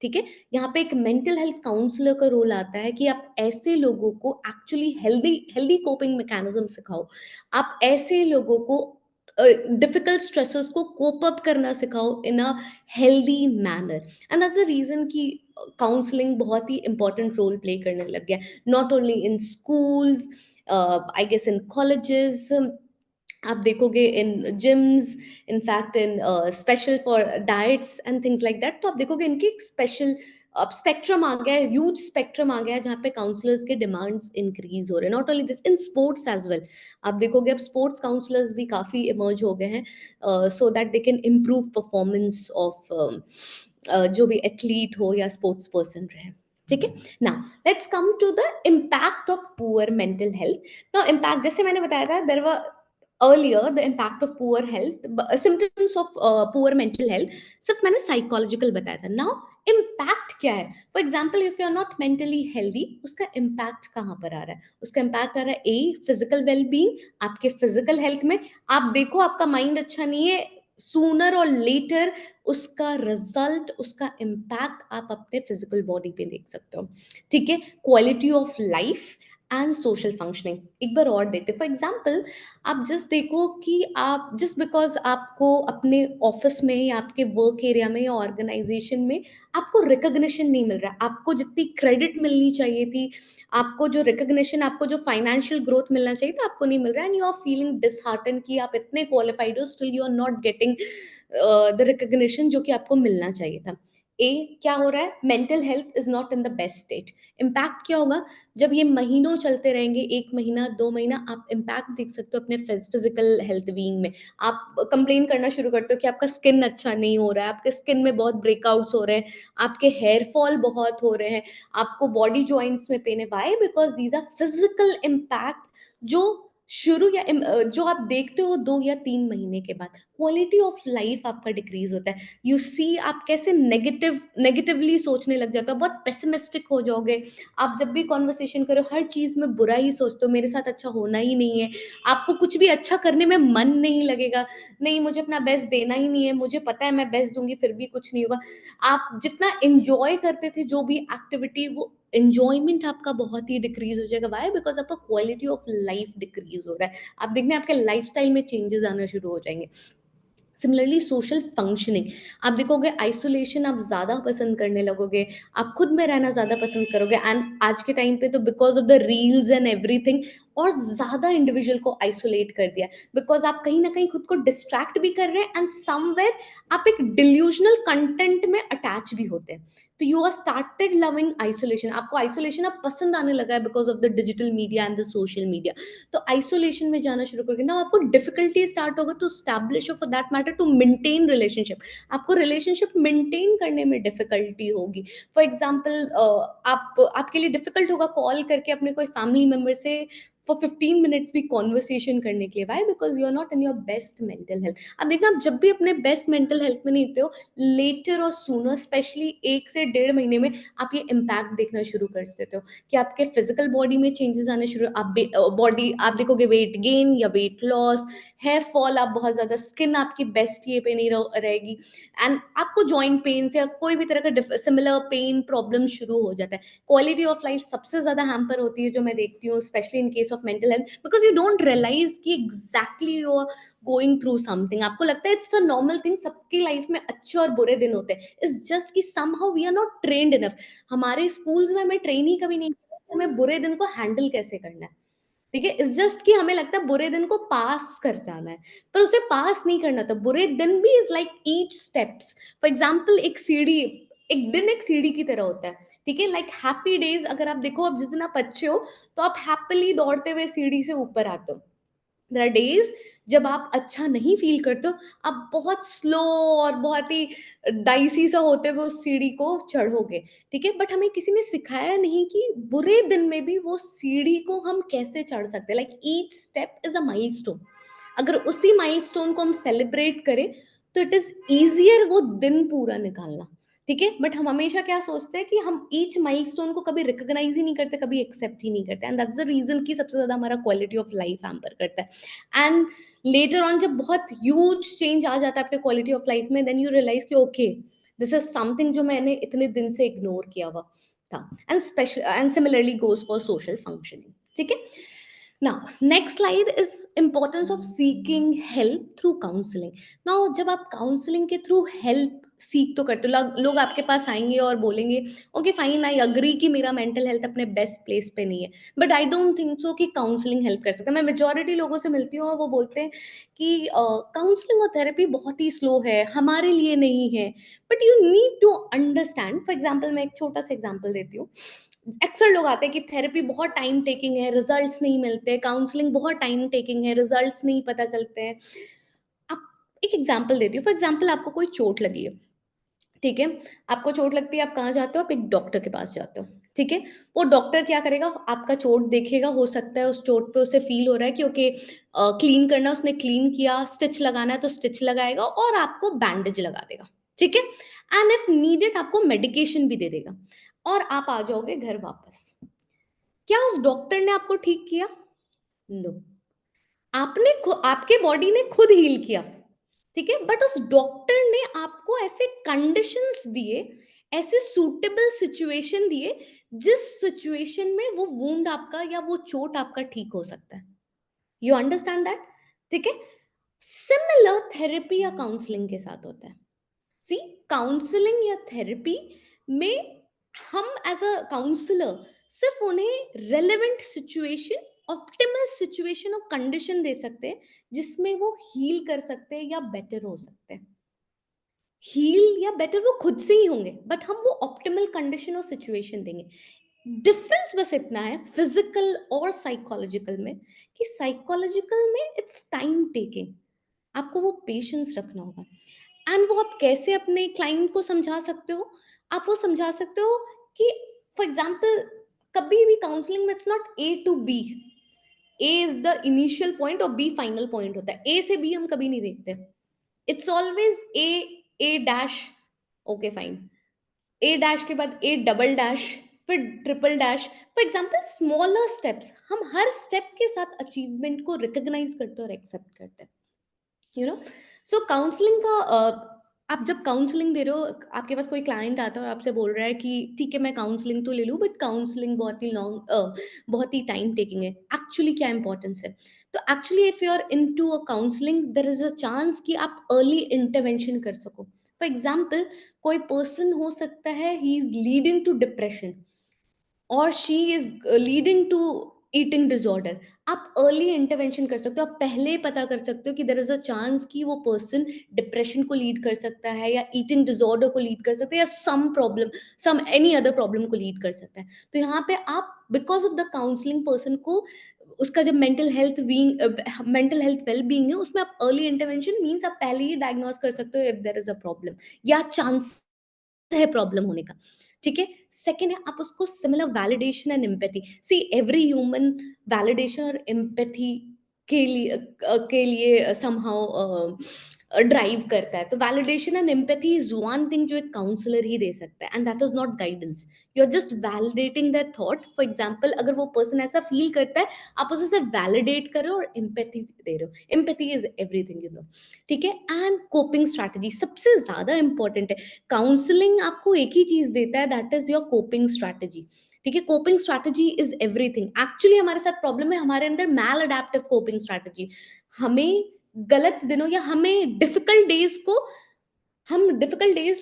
[SPEAKER 1] ठीक है? यहाँ पे एक मेंटल हेल्थ काउंसलर का रोल आता है कि आप ऐसे लोगों को actually healthy healthy coping mechanism सिखाओ। आप ऐसे लोगों को डिफिकल्ट स्ट्रेसेस को कोप अप करना सिखाओ in a healthy manner. And that's the reason कि काउंसलिंग बहुत ही इंपॉर्टेंट रोल प्ले करने लग गया, not only in schools, I guess in colleges, आप देखोगे in gyms, in fact in special for diets and things like that. तो आप देखोगे इनकी एक स्पेशल अब स्पेक्ट्रम आ गया है, ह्यूज स्पेक्ट्रम आ गया है, जहाँ पे काउंसलर्स के डिमांड्स इंक्रीज हो रहे हैं। Not only this, in sports as well, आप देखोगे अब स्पोर्ट्स काउंसलर्स भी काफी इमर्ज हो गए हैं, so that they can improve performance of जो भी एथलीट हो या स्पोर्ट्स पर्सन रहे। ठीक है, now let's come to the impact of poor mental health. Now impact, जैसे मैंने बताया था, there were earlier the impact of poor health, symptoms of poor mental health, सिर्फ मैंने साइकोलॉजिकल बताया था। नाउ इम्पैक्ट क्या है? For example if you are not mentally healthy, उसका इम्पैक्ट कहाँ पर आ रहा है? उसका इम्पैक्ट आ रहा है ए फिजिकल वेलबींग, आपके फिजिकल हेल्थ में। आप देखो आपका माइंड अच्छा नहीं है, सूनर और लेटर उसका रिजल्ट, उसका इम्पैक्ट आप अपने फिजिकल बॉडी पे देख सकते हो। ठीक है, quality of life and social functioning एक बार और देते। फॉर एग्जाम्पल, आप जस्ट देखो कि आप जस्ट बिकॉज आपको अपने ऑफिस में या आपके वर्क एरिया में या ऑर्गेनाइजेशन में आपको रिकग्निशन नहीं मिल रहा, आपको जितनी क्रेडिट मिलनी चाहिए थी, आपको जो रिकग्निशन, आपको जो फाइनेंशियल ग्रोथ मिलना चाहिए था, आपको नहीं मिल रहा है, and you are feeling dishearten कि आप इतने क्वालिफाइड हो, still you are not getting the recognition जो कि आपको मिलना चाहिए था। ए क्या हो रहा है? Mental health is not in the best state. Impact क्या होगा? जब ये महीनों चलते रहेंगे, 1 महीना, 2 महीना, आप इम्पैक्ट देख सकते हो अपने फिजिकल हेल्थ बीइंग में। आप कंप्लेन करना शुरू करते हो कि आपका स्किन अच्छा नहीं हो रहा है, आपके स्किन में बहुत ब्रेकआउट्स हो रहे हैं, आपके हेयर फॉल बहुत हो रहे हैं, आपको बॉडी जॉइंट्स में पेन है। Why? Because these are physical impact जो शुरू या जो आप देखते हो 2 या 3 महीने के बाद। क्वालिटी ऑफ लाइफ आपका डिक्रीज़ होता है। यू सी आप कैसे नेगेटिवली सोचने लग जाते हो, बहुत पेसिमिस्टिक हो जाओगे। आप जब भी कॉन्वर्सेशन करो, हर चीज़ में बुरा ही सोचते हो, मेरे साथ अच्छा होना ही नहीं है। आपको कुछ भी अच्छा करने में मन नहीं लगेगा, नहीं मुझे अपना बेस्ट देना ही नहीं है, मुझे पता है मैं बेस्ट दूँगी फिर भी कुछ नहीं होगा। आप जितना एन्जॉय करते थे जो भी एक्टिविटी, वो एन्जॉयमेंट आपका बहुत ही डिक्रीज़ हो जाएगा। व्हाई? बिकॉज़ आपका क्वालिटी ऑफ लाइफ डिक्रीज़ हो रहा है। आप देखना आपके लाइफ़स्टाइल में चेंजेज़ आना शुरू हो जाएँगे। सिमिलरली सोशल फंक्शनिंग, आप देखोगे आइसोलेशन आप ज़्यादा पसंद करने लगोगे, आप खुद में रहना ज़्यादा पसंद करोगे, एंड आज के टाइम पे तो because of the reels and everything और ज़्यादा इंडिविजुअल को आइसोलेट कर दिया, बिकॉज़ आप कहीं न कहीं खुद को डिस्ट्रैक्ट भी कर रहे हैं, एंड समवेयर आप एक डिल्यूज़नल कंटेंट में अटैच भी होते हैं। तो you are started loving isolation, आपको आइसोलेशन अब पसंद आने लगा है because of the digital media and the social media. तो आइसोलेशन में जाना शुरू करोगे ना, आपको डिफिकल्टी स्टार्ट होगा टू स्टैब्लिश, और for that matter to maintain relationship. आपको रिलेशनशिप मेंटेन करने में डिफिकल्टी होगी। फॉर एग्जांपल, आप आपके लिए डिफिकल्ट होगा कॉल करके अपने कोई फैमिली मेंबर से फॉर 15 मिनट्स भी कॉन्वर्सेशन करने के लिए। Why? Because you are not in your best mental health. अब देखना, आप जब भी अपने बेस्ट मेंटल हेल्थ में नहीं होते हो, लेटर और सूनर, स्पेशली 1 से 1.5 महीने में आप ये इम्पैक्ट देखना शुरू कर देते हो कि आपके फिजिकल बॉडी में चेंजेस आने शुरू, आप बॉडी आप देखोगे वेट गेन या वेट लॉस, हेयर फॉल, आप बहुत ज्यादा, स्किन आपकी बेस्ट ये पे नहीं रहेगी, एंड आपको जॉइंट पेन या कोई भी तरह का सिमिलर पेन प्रॉब्लम शुरू हो जाता है। क्वालिटी ऑफ लाइफ सबसे ज्यादा हैम्पर होती है जो मैं देखती हूँ, specially in case of mental health, because you don't realise कि exactly you are going through something. आपको लगता है इट्स अ नॉर्मल थिंग, सबकी लाइफ में अच्छे और बुरे दिन होते हैं। इट्स जस्ट कि somehow we are not trained enough. हमारे स्कूल्स में हमें ट्रेन ही कभी नहीं किया कि हमें बुरे दिन को हैंडल कैसे करना है। ठीक है, इट्स जस्ट कि हमें लगता है बुरे दिन को पास कर जाना है, पर उसे पास नहीं करना था। बुरे दिन भी is like each steps. For example, एक सीढ़ी, एक दिन एक सीढ़ी की तरह होता है। ठीक है, लाइक हैप्पी डेज, अगर आप देखो, अब जिस दिन आप अच्छे हो तो आप हैप्पीली दौड़ते हुए सीढ़ी से ऊपर आते हो। देयर आर डेज जब आप अच्छा नहीं फील करते हो, आप बहुत स्लो और बहुत ही डाइसी सा होते हुए उस सीढ़ी को चढ़ोगे। ठीक है, बट हमें किसी ने सिखाया नहीं कि बुरे दिन में भी वो सीढ़ी को हम कैसे चढ़ सकते हैं। Like each step is a milestone. अगर उसी माइलस्टोन को हम सेलिब्रेट करें तो इट इज इजियर वो दिन पूरा निकालना। ठीक है, बट हम हमेशा क्या सोचते हैं कि हम ईच माइलस्टोन को कभी रिकॉग्नाइज ही नहीं करते, कभी एक्सेप्ट ही नहीं करते, एंड दैट्स द रीजन कि सबसे ज्यादा हमारा क्वालिटी ऑफ लाइफ हैम्पर करता है। एंड लेटर ऑन जब बहुत ह्यूज चेंज आ जाता है आपके क्वालिटी ऑफ लाइफ में, देन यू रियलाइज कि ओके, दिस इज समथिंग जो मैंने इतने दिन से इग्नोर किया हुआ था। And special and similarly goes for social functioning. ठीक है, Now, next slide is importance of seeking help through counseling. Now, जब आप काउंसलिंग के थ्रू हेल्प सीख तो करते हो, लोग आपके पास आएंगे और बोलेंगे ओके फाइन, आई अग्री कि मेरा मेंटल हेल्थ अपने बेस्ट प्लेस पे नहीं है, but I don't think so कि काउंसलिंग हेल्प कर सकता है। मैं मेजोरिटी लोगों से मिलती हूँ और वो बोलते हैं कि काउंसलिंग और थेरेपी बहुत ही स्लो है, हमारे लिए नहीं है। But you need to understand, for example मैं एक छोटा सा एग्जाम्पल देती हूँ। अक्सर लोग आते हैं कि थेरेपी बहुत टाइम टेकिंग है, रिजल्ट्स नहीं मिलते, काउंसलिंग बहुत टाइम टेकिंग है, रिजल्ट्स नहीं पता चलते हैं। आप, एक एग्जांपल देती हूँ, फॉर एग्जांपल आपको कोई चोट लगी है, ठीक है? आपको चोट लगती है, आप कहाँ जाते हो? आप एक डॉक्टर के पास जाते हो, ठीक है? वो डॉक्टर क्या करेगा? आपका चोट देखेगा, हो सकता है उस चोट पे उसे फील हो रहा है कि ओके क्लीन करना है, उसने क्लीन किया, स्टिच लगाना है तो स्टिच लगाएगा और आपको बैंडेज लगा देगा, ठीक है? एंड इफ नीडेड आपको मेडिकेशन भी दे देगा और आप आ जाओगे घर वापस। क्या उस डॉक्टर ने आपको ठीक किया? नो। आपके बॉडी ने खुद हील किया, ठीक है? बट उस डॉक्टर ने आपको ऐसे कंडीशंस दिए, ऐसे सूटेबल सिचुएशन दिए, जिस सिचुएशन में वो वुंड आपका या वो चोट आपका ठीक हो सकता है। You understand that? ठीक है? सिमिलर थेरेपी या काउंसलिंग के साथ होता है। सी, काउंसलिंग या थेरेपी में हम एज अ काउंसलर सिर्फ उन्हें रेलेवेंट सिचुएशन, ऑप्टिमल सिचुएशन और कंडीशन दे सकते हैं जिसमें वो हील कर सकते हैं या बेटर हो सकते हैं। हील या बेटर वो खुद से ही होंगे, बट हम वो ऑप्टिमल कंडीशन और सिचुएशन देंगे। डिफरेंस बस इतना है फिजिकल और साइकोलॉजिकल में, कि साइकोलॉजिकल में इट्स टाइम टेकिंग, आपको वो पेशेंस रखना होगा। एंड वो आप कैसे अपने क्लाइंट को समझा सकते हो? आप वो समझा सकते हो कि फॉर एग्जांपल कभी भी काउंसलिंग में it's not A to B, A is the initial point और बी फाइनल पॉइंट होता है। ए से बी हम कभी नहीं देखते, it's always A dash, okay fine, A dash के बाद ए डबल डैश, फिर triple dash. For example smaller steps, हम हर स्टेप के साथ अचीवमेंट को रिकॉग्नाइज करते हैं और एक्सेप्ट करते हैं, यू नो। सो काउंसलिंग का आप जब काउंसलिंग दे रहे हो, आपके पास कोई क्लाइंट आता है और आपसे बोल रहा है कि ठीक है मैं काउंसलिंग तो ले लूँ, बट काउंसलिंग बहुत ही लॉन्ग, बहुत ही टाइम टेकिंग है। एक्चुअली क्या इंपॉर्टेंस है? तो actually if you are into a counselling, there is a chance कि आप अर्ली इंटरवेंशन कर सको। फॉर एग्जाम्पल, कोई पर्सन हो सकता है he is leading to depression और she is leading to eating disorder. आप अर्ली इंटरवेंशन कर सकते हो, आप पहले पता कर सकते हो कि देयर इज अ चांस कि वो पर्सन डिप्रेशन को लीड कर सकता है या ईटिंग डिसऑर्डर को लीड कर सकता है या some problem, some any other problem को लीड कर सकता है। तो यहाँ पे आप because of the counselling person को उसका जब मेंटल हेल्थ वेल बीइंग है, उसमें आप अर्ली इंटरवेंशन मीन्स आप पहले ही डायग्नोज कर सकते हो if there is a problem या चांस है प्रॉब्लम होने का, ठीक है? सेकंड है आप उसको similar validation and empathy. See, every human validation और एम्पैथी के लिए समहाउ ड्राइव करता है। तो validation and empathy is one thing जो एक काउंसलर ही दे सकता है, and that is not guidance. You are just validating that thought. For example, अगर वो पर्सन ऐसा फील करता है, आप उसे सिर्फ वैलिडेट कर रहे हो और एम्पैथी दे रहे हो। Empathy is everything, you know, ठीक है? एंड कोपिंग स्ट्रैटेजी सबसे ज्यादा इंपॉर्टेंट है। काउंसलिंग आपको एक ही चीज देता है, that is your coping strategy, ठीक है? Coping strategy is everything. Actually हमारे साथ प्रॉब्लम है, हमारे अंदर मैल अडेप्टिव कोपिंग स्ट्रैटेजी। हमें गलत दिनों या हमें डिफिकल्ट डेज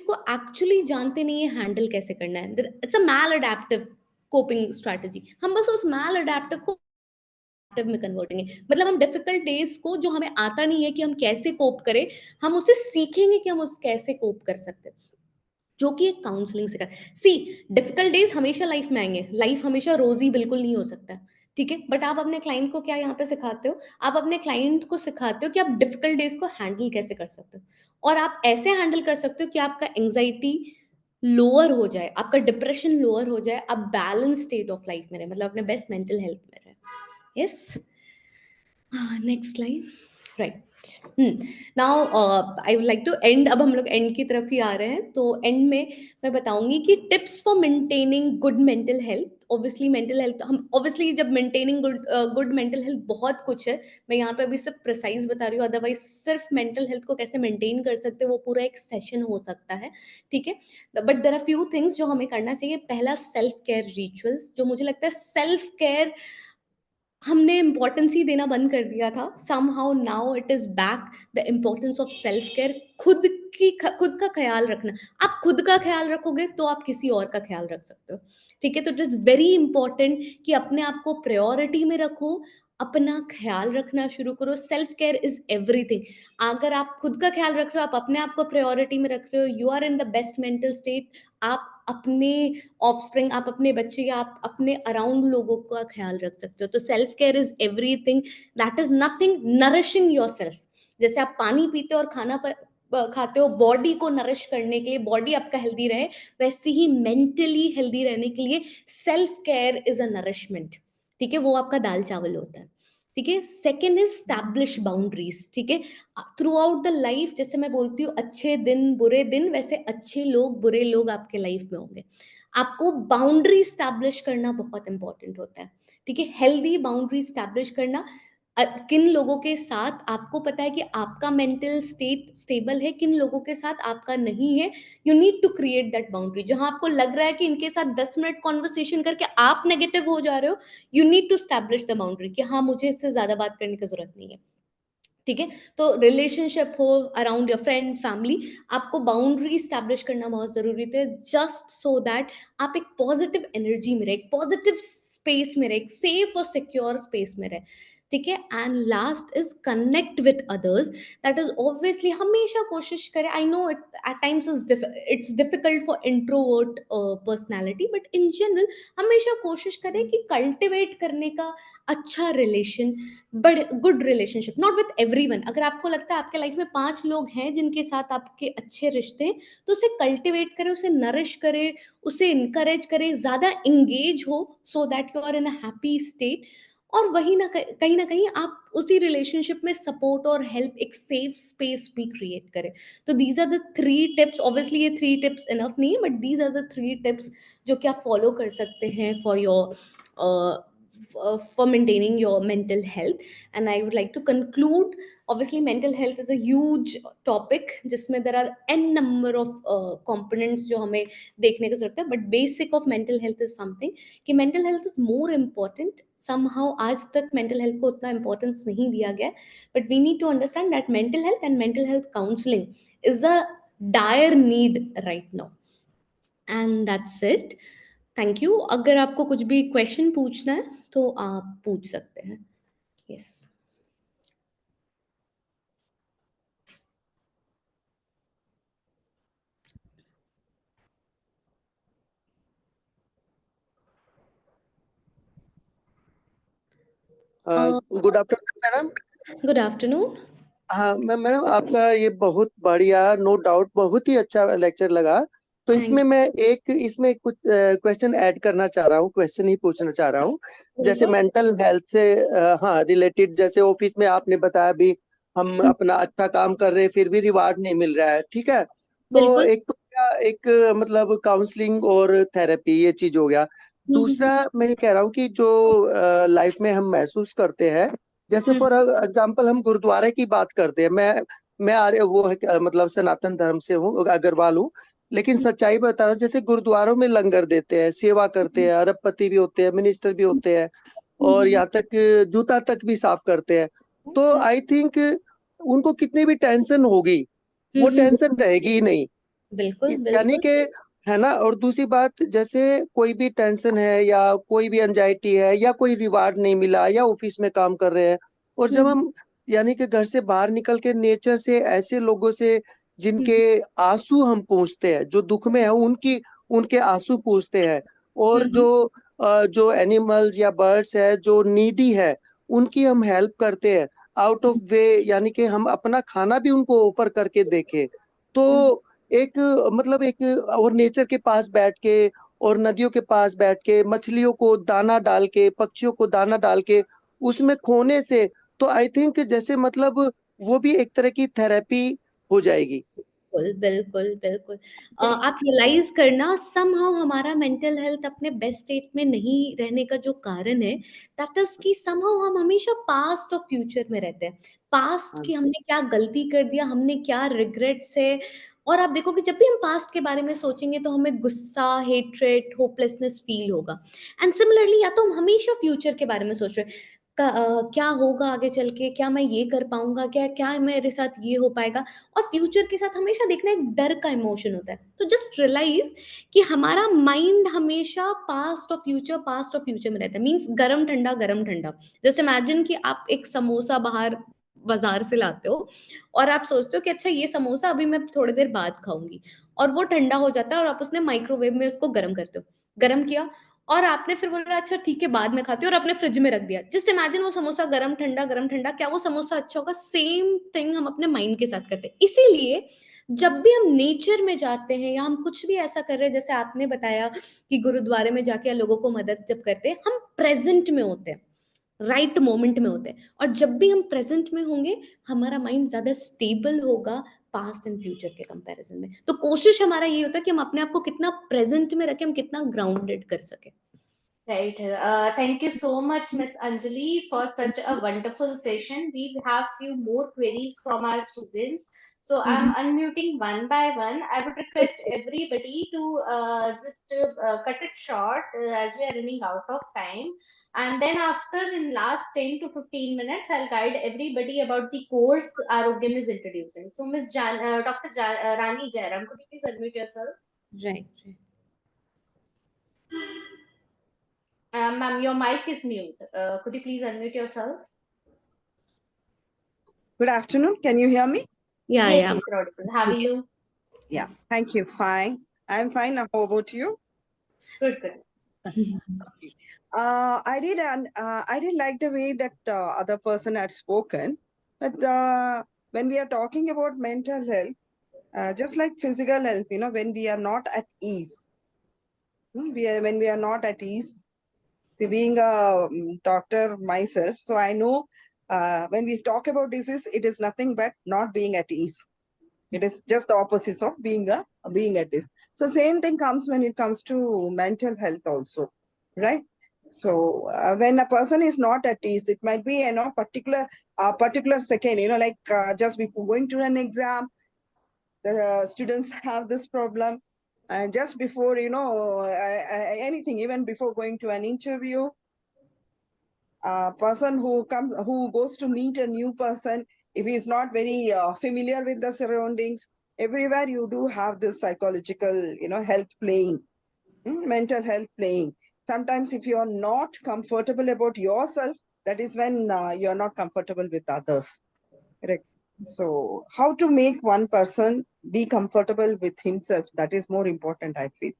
[SPEAKER 1] को एक्चुअली जानते नहीं है हैंडल कैसे करना है। It's a maladaptive coping strategy. हम बस उस मैल अडेप्टिव को एक्टिव में कन्वर्टिंग है, मतलब हम डिफिकल्ट डेज को, जो हमें आता नहीं है कि हम कैसे कोप करें, हम उसे सीखेंगे कि हम उस कैसे कोप कर सकते हैं, जो कि एक काउंसलिंग से कर। सी, डिफिकल्ट डेज हमेशा लाइफ में आएंगे, लाइफ हमेशा रोजी बिल्कुल नहीं हो सकता, ठीक है? बट आप अपने क्लाइंट को क्या यहाँ पे सिखाते हो? आप अपने क्लाइंट को सिखाते हो कि आप डिफिकल्ट डेज को हैंडल कैसे कर सकते हो, और आप ऐसे हैंडल कर सकते हो कि आपका एंग्जाइटी लोअर हो जाए, आपका डिप्रेशन लोअर हो जाए, आप बैलेंस स्टेट ऑफ लाइफ में रहे, मतलब अपने बेस्ट मेंटल हेल्थ में रहे। Yes. Next slide, right. Now I would like to end, अब हम लोग एंड की तरफ ही आ रहे हैं, तो एंड में मैं बताऊंगी कि tips for maintaining good mental health. Obviously mental health, हम ऑब्वियसली जब मेंटेनिंग गुड मेंटल हेल्थ बहुत कुछ है, मैं यहाँ पे अभी सिर्फ प्रिसाइज बता रही हूँ, अदरवाइज सिर्फ मेंटल हेल्थ को कैसे मेंटेन कर सकते हैं वो पूरा एक सेशन हो सकता है, ठीक है? But there are few things जो हमें करना चाहिए। पहला, सेल्फ केयर रिचुअल्स, जो मुझे लगता है सेल्फ केयर हमने इम्पोर्टेंस ही देना बंद कर दिया था। Somehow now it is back, the importance of self care. खुद का ख़्याल रखना। आप खुद का ख़्याल रखोगे तो आप किसी और का ख़्याल रख सकते हो, ठीक है? तो इट इज़ वेरी इम्पोर्टेंट कि अपने आप को प्रायोरिटी में रखो, अपना ख़्याल रखना शुरू करो। Self care is everything. अगर आप खुद का ख़्याल रख रहे हो, आप अपने आप को प्रायोरिटी में रख रहे हो, you are in the best mental state. आप अपने ऑफस्प्रिंग, आप अपने बच्चे या आप अपने अराउंड लोगों का ख्याल रख सकते हो। तो self care is everything, that is nothing, nourishing yourself. जैसे आप पानी पीते हो और खाते हो बॉडी को नरिश करने के लिए, बॉडी आपका हेल्दी रहे, वैसे ही मेंटली हेल्दी रहने के लिए self care is a nourishment, ठीक है? वो आपका दाल चावल होता है, ठीक है? सेकेंड इज स्टैब्लिश बाउंड्रीज, ठीक है? थ्रू आउट द लाइफ, जैसे मैं बोलती हूँ अच्छे दिन बुरे दिन, वैसे अच्छे लोग बुरे लोग आपके लाइफ में होंगे। आपको बाउंड्री स्टैब्लिश करना बहुत इंपॉर्टेंट होता है, ठीक है? हेल्दी बाउंड्री स्टैब्लिश करना। किन लोगों के साथ आपको पता है कि आपका मेंटल स्टेट स्टेबल है, किन लोगों के साथ आपका नहीं है, you need to create that boundary. जहां आपको लग रहा है कि इनके साथ 10 मिनट कॉन्वर्सेशन करके आप नेगेटिव हो जा रहे हो, you need to establish the boundary कि हाँ, मुझे इससे ज्यादा बात करने की जरूरत नहीं है, ठीक है? तो रिलेशनशिप हो, अराउंड योर फ्रेंड, फैमिली, आपको बाउंड्री स्टैब्लिश करना बहुत ज़रूरी है, जस्ट सो दैट आप एक पॉजिटिव एनर्जी में रहे, एक पॉजिटिव स्पेस में रहे, एक सेफ और सिक्योर स्पेस में रहे, ठीक है? And last is connect with others. That is obviously हमेशा कोशिश करें, I know it at times it's difficult for introvert personality, but in general हमेशा कोशिश करें कि कल्टिवेट करने का अच्छा रिलेशन, बड़े good relationship, not with everyone. अगर आपको लगता है आपके लाइफ में 5 लोग हैं जिनके साथ आपके अच्छे रिश्ते हैं, तो उसे कल्टिवेट करें, उसे नरिश करें, उसे इनकरेज करें, ज्यादा इंगेज हो, so that you are in a happy state. और वही ना कहीं आप उसी रिलेशनशिप में सपोर्ट और हेल्प, एक सेफ स्पेस भी क्रिएट करें। तो these are the 3 tips. Obviously ये 3 टिप्स इनफ नहीं है, but these are the 3 tips जो कि आप फॉलो कर सकते हैं for your for maintaining your mental health. And I would like to conclude, obviously mental health is a huge topic जिसमें there are n number of components जो हमें देखने की जरूरत है, but basic of mental health is something कि mental health is more important somehow। आज तक mental health को उतना importance नहीं दिया गया, but we need to understand that mental health and mental health counseling is a dire need right now। And that's it. Thank you. अगर आपको कुछ भी क्वेश्चन पूछना है तो आप पूछ सकते हैं। Yes.
[SPEAKER 2] Good afternoon madam.
[SPEAKER 1] Good afternoon.
[SPEAKER 2] हाँ मैडम, आपका ये बहुत बढ़िया, नो डाउट बहुत ही अच्छा लेक्चर लगा। तो
[SPEAKER 1] थैंक
[SPEAKER 2] इसमें मैं एक इसमें कुछ क्वेश्चन ऐड करना चाह रहा हूँ, क्वेश्चन ही पूछना चाह रहा हूँ।
[SPEAKER 1] यू।
[SPEAKER 2] जैसे
[SPEAKER 1] बिल्कुल।
[SPEAKER 2] मेंटल हेल्थ से हाँ रिलेटेड, जैसे ऑफिस में आपने बताया भी हम अपना अच्छा काम कर रहे हैं फिर भी रिवार्ड नहीं मिल रहा है, ठीक है? तो
[SPEAKER 1] बिल्कुल।
[SPEAKER 2] एक तो क्या, एक मतलब काउंसलिंग और थेरेपी ये चीज हो गया। दूसरा मैं ये कह रहा हूँ कि जो लाइफ में हम महसूस करते हैं, जैसे फॉर एग्जाम्पल हम गुरुद्वारे की बात करते हैं। मैं आर्य वो है मतलब सनातन धर्म से हूँ, अग्रवाल हूँ। लेकिन सच्चाई बता रहा हूँ, जैसे गुरुद्वारों में लंगर देते हैं, सेवा करते हैं, अरबपति भी होते हैं, मिनिस्टर भी होते हैं, और यहाँ तक जूता तक भी साफ करते हैं। तो आई थिंक उनको कितनी भी टेंशन होगी, वो टेंशन रहेगी ही नहीं।
[SPEAKER 1] बिल्कुल
[SPEAKER 2] यानी
[SPEAKER 1] बिल्कुल।
[SPEAKER 2] कि है ना। और दूसरी बात, जैसे कोई भी टेंशन है या कोई भी एंजाइटी है या कोई रिवार्ड नहीं मिला या ऑफिस में काम कर रहे हैं, और जब हम यानी कि घर से बाहर निकल के नेचर से ऐसे लोगों से जिनके आंसू हम पूछते हैं, जो दुख में है उनकी उनके आंसू पूछते हैं, और जो एनिमल्स या बर्ड्स है जो नीडी है उनकी हम हेल्प करते हैं आउट ऑफ वे, यानी कि हम अपना खाना भी उनको ऑफर करके देखें। तो एक मतलब एक और नेचर के पास बैठ के और नदियों के पास बैठ के मछलियों को दाना डाल के, पक्षियों को दाना डाल के उसमें खोने से, तो आई थिंक जैसे मतलब वो भी एक तरह की थेरेपी हो जाएगी।
[SPEAKER 1] बिल्कुल, बिल्कुल, बिल्कुल। आप रियलाइज़ करना, समहाउ हमारा मेंटल हेल्थ अपने बेस्ट स्टेट में नहीं रहने का जो कारण है, दैट इज़ कि समहाउ हम हमेशा पास्ट और फ्यूचर में रहते हैं। पास्ट
[SPEAKER 2] हाँ
[SPEAKER 1] कि हमने क्या गलती कर दिया, हमने क्या रिग्रेट्स है। और आप देखोगे जब भी हम पास्ट के बारे में सोचेंगे तो हमें गुस्सा, हेट्रेड, होपलेसनेस फील होगा। एंड सिमिलरली या तो हम हमेशा फ्यूचर के बारे में सोच रहे हैं। क्या होगा आगे चल के, क्या मैं ये कर पाऊंगा, क्या क्या मेरे साथ ये हो पाएगा। और फ्यूचर के साथ हमेशा देखना एक डर का इमोशन होता है। तो जस्ट रियलाइज कि हमारा माइंड हमेशा पास्ट और फ्यूचर में रहता है। मीन्स गरम ठंडा गरम ठंडा। जस्ट इमेजिन कि आप एक समोसा बाहर बाजार से लाते हो और आप सोचते हो कि अच्छा ये समोसा अभी मैं थोड़ी देर बाद खाऊंगी, और वो ठंडा हो जाता है और आप उसने माइक्रोवेव में उसको गर्म करते हो। गर्म किया और आपने फिर बोला अच्छा ठीक है बाद में खाते हो, और अपने फ्रिज में रख दिया। जस्ट इमेजिन वो समोसा गरम ठंडा, क्या वो समोसा अच्छा होगा? सेम थिंग हम अपने माइंड के साथ करते हैं। इसीलिए जब भी हम नेचर में जाते हैं या हम कुछ भी ऐसा कर रहे हैं, जैसे आपने बताया कि गुरुद्वारे में जाके या लोगों को मदद जब करते हैं, हम प्रेजेंट में होते हैं, राइट मोमेंट में होते हैं। और जब भी हम प्रेजेंट में होंगे हमारा माइंड ज्यादा स्टेबल होगा पास्ट एंड फ्यूचर के कंपैरिजन में। तो कोशिश हमारा ये होता है कि हम अपने आप को कितना प्रेजेंट में रखें, हम कितना ग्राउंडेड कर सके।
[SPEAKER 3] Right. Thank you so much, Miss Anjali, for such a wonderful session. We have few more queries from our students. So I'm unmuting one by one. I would request everybody to just cut it short as we are running out of time. And then after in last 10 to 15 minutes, I'll guide everybody about the course Arogyam is introducing. So Dr. Rani Jairam, could you please unmute yourself?
[SPEAKER 1] Right.
[SPEAKER 3] Ma'am, your mic is mute. Could you please unmute yourself?
[SPEAKER 4] Good afternoon. Can you hear me?
[SPEAKER 1] Yeah,
[SPEAKER 3] Yes,
[SPEAKER 1] yeah.
[SPEAKER 3] yes, you're audible. How are you?
[SPEAKER 4] Yeah, thank you. Fine. I'm fine. How about you?
[SPEAKER 3] Good, good.
[SPEAKER 4] I did like the way that other person had spoken, but when we are talking about mental health, just like physical health, when we are not at ease, when we are not at ease. See, being a doctor myself, so I know when we talk about disease, it is nothing but not being at ease. It is just the opposite of being at ease. So same thing comes when it comes to mental health also, right? So when a person is not at ease, it might be particular second, like just before going to an exam, the students have this problem, and just before anything, even before going to an interview, a person who goes to meet a new person, if he is not very familiar with the surroundings, everywhere you do have this psychological health playing, mental health playing. Sometimes if you are not comfortable about yourself, that is when you are not comfortable with others, correct? So how to make one person be comfortable with himself, that is more important, I feel.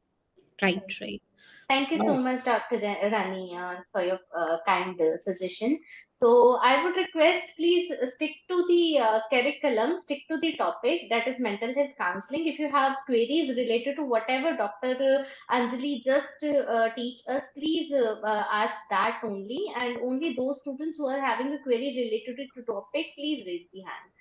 [SPEAKER 1] Right, right.
[SPEAKER 3] Thank you so much, Dr. Rani, for your kind suggestion. So I would request, please stick to the curriculum, stick to the topic, that is mental health counseling. If you have queries related to whatever Dr. Anjali just teach us, please ask that only, and only those students who are having a query related to topic, please raise the hand.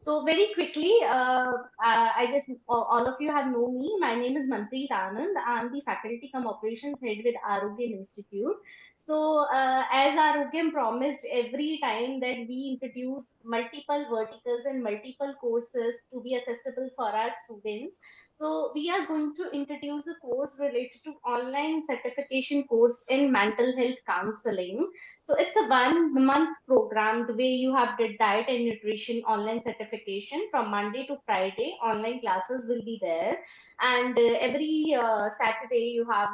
[SPEAKER 3] So very quickly, I guess all of you have known me. My name is Manpreet Anand. I'm the faculty cum operations head with Arogyam Institute. So as Arogyam promised every time that we introduce multiple verticals and multiple courses to be accessible for our students. So we are going to introduce a course related to online certification course in mental health counseling. So it's a 1 month program, the way you have did diet and nutrition online certification from Monday to Friday. Online classes will be there. And every Saturday you have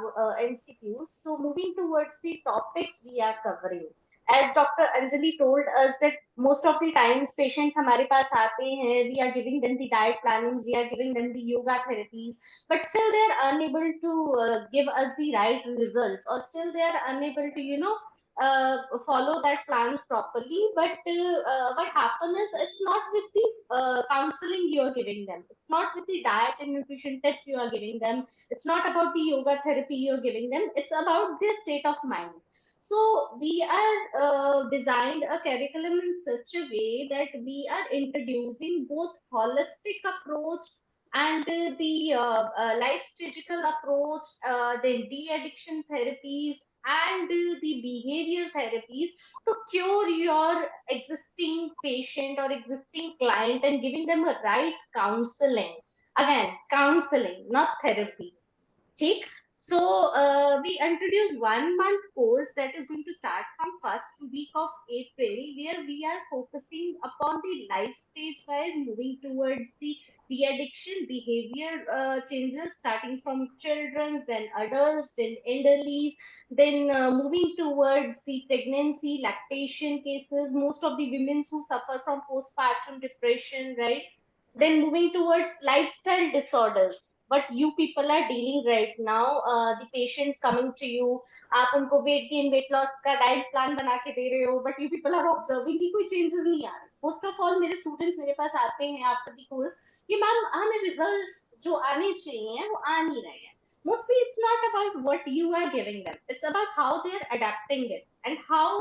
[SPEAKER 3] MCQs. So moving towards the topics we are covering. As Dr. Anjali told us that most of the times patients हमारे पास आते हैं, we are giving them the diet plannings, we are giving them the yoga therapies, but still they are unable to give us the right results, or still they are unable to, follow that plans properly. But what happens is it's not with the counseling you are giving them, it's not with the diet and nutrition tips you are giving them, it's not about the yoga therapy you're giving them, it's about their state of mind. So we are designed a curriculum in such a way that we are introducing both holistic approach and the life strategical approach, the de-addiction therapies, and the behavioral therapies to cure your existing patient or existing client and giving them a right counseling. Again, counseling, not therapy. ठीक? So we introduced 1 month course that is going to start from first week of April, where we are focusing upon the life stage wise, moving towards the de-addiction behavior changes, starting from children, then adults, then elderlies, then moving towards the pregnancy, lactation cases, most of the women who suffer from postpartum depression, right? Then moving towards lifestyle disorders, what you people are dealing right now, the patients coming to you, आप उनको weight gain weight loss का diet plan बना के दे रहे हो, but you people are observing कि कोई चेंजेस नहीं आ रहे. मोस्ट ऑफ ऑल मेरे स्टूडेंट्स मेरे पास आते हैं आफ्टर द कोर्स कि मैम हमें रिजल्ट्स जो आने चाहिए वो आ नहीं रहे हैं. Mostly it's not about what you are giving them, it's about how they are adapting it and how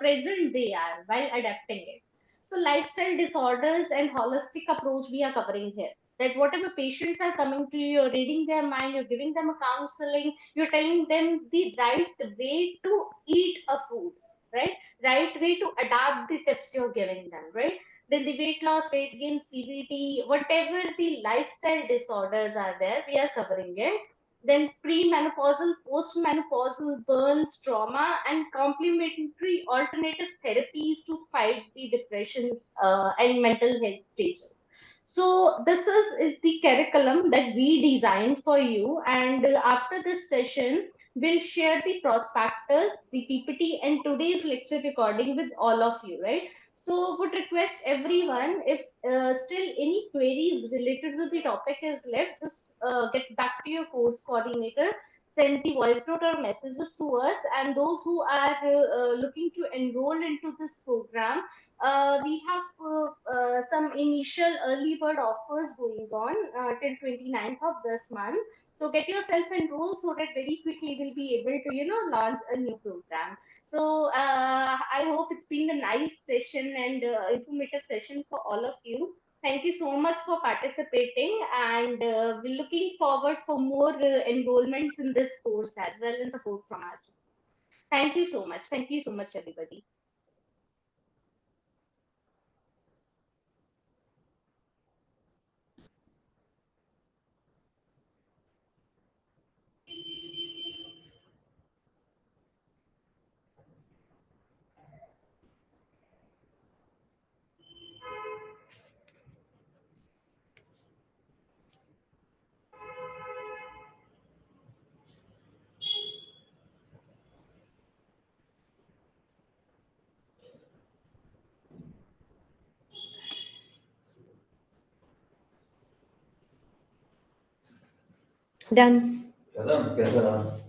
[SPEAKER 3] present they are while adapting it. So lifestyle disorders and holistic approach we are covering here. That whatever patients are coming to you, you're reading their mind, you're giving them a counseling, you're telling them the right way to eat a food, right? Right way to adapt the tips you're giving them, right? Then the weight loss, weight gain, CBT, whatever the lifestyle disorders are there, we are covering it. Then premenopausal, postmenopausal burns, trauma, and complementary alternative therapies to fight the depressions and mental health stages. So is the curriculum that we designed for you, and after this session, we'll share the prospectus, the PPT, and today's lecture recording with all of you, right? So would request everyone, if still any queries related to the topic is left, just get back to your course coordinator, send the voice note or messages to us. And those who are looking to enroll into this program, we have some initial early bird offers going on till 29th of this month. So get yourself enrolled so that very quickly we'll be able to, launch a new program. So I hope it's been a nice session and informative session for all of you. Thank you so much for participating, and we're looking forward for more enrollments in this course as well and support from us. Thank you so much. Thank you so much, everybody.
[SPEAKER 1] Done.
[SPEAKER 5] खत्म कैसा रहा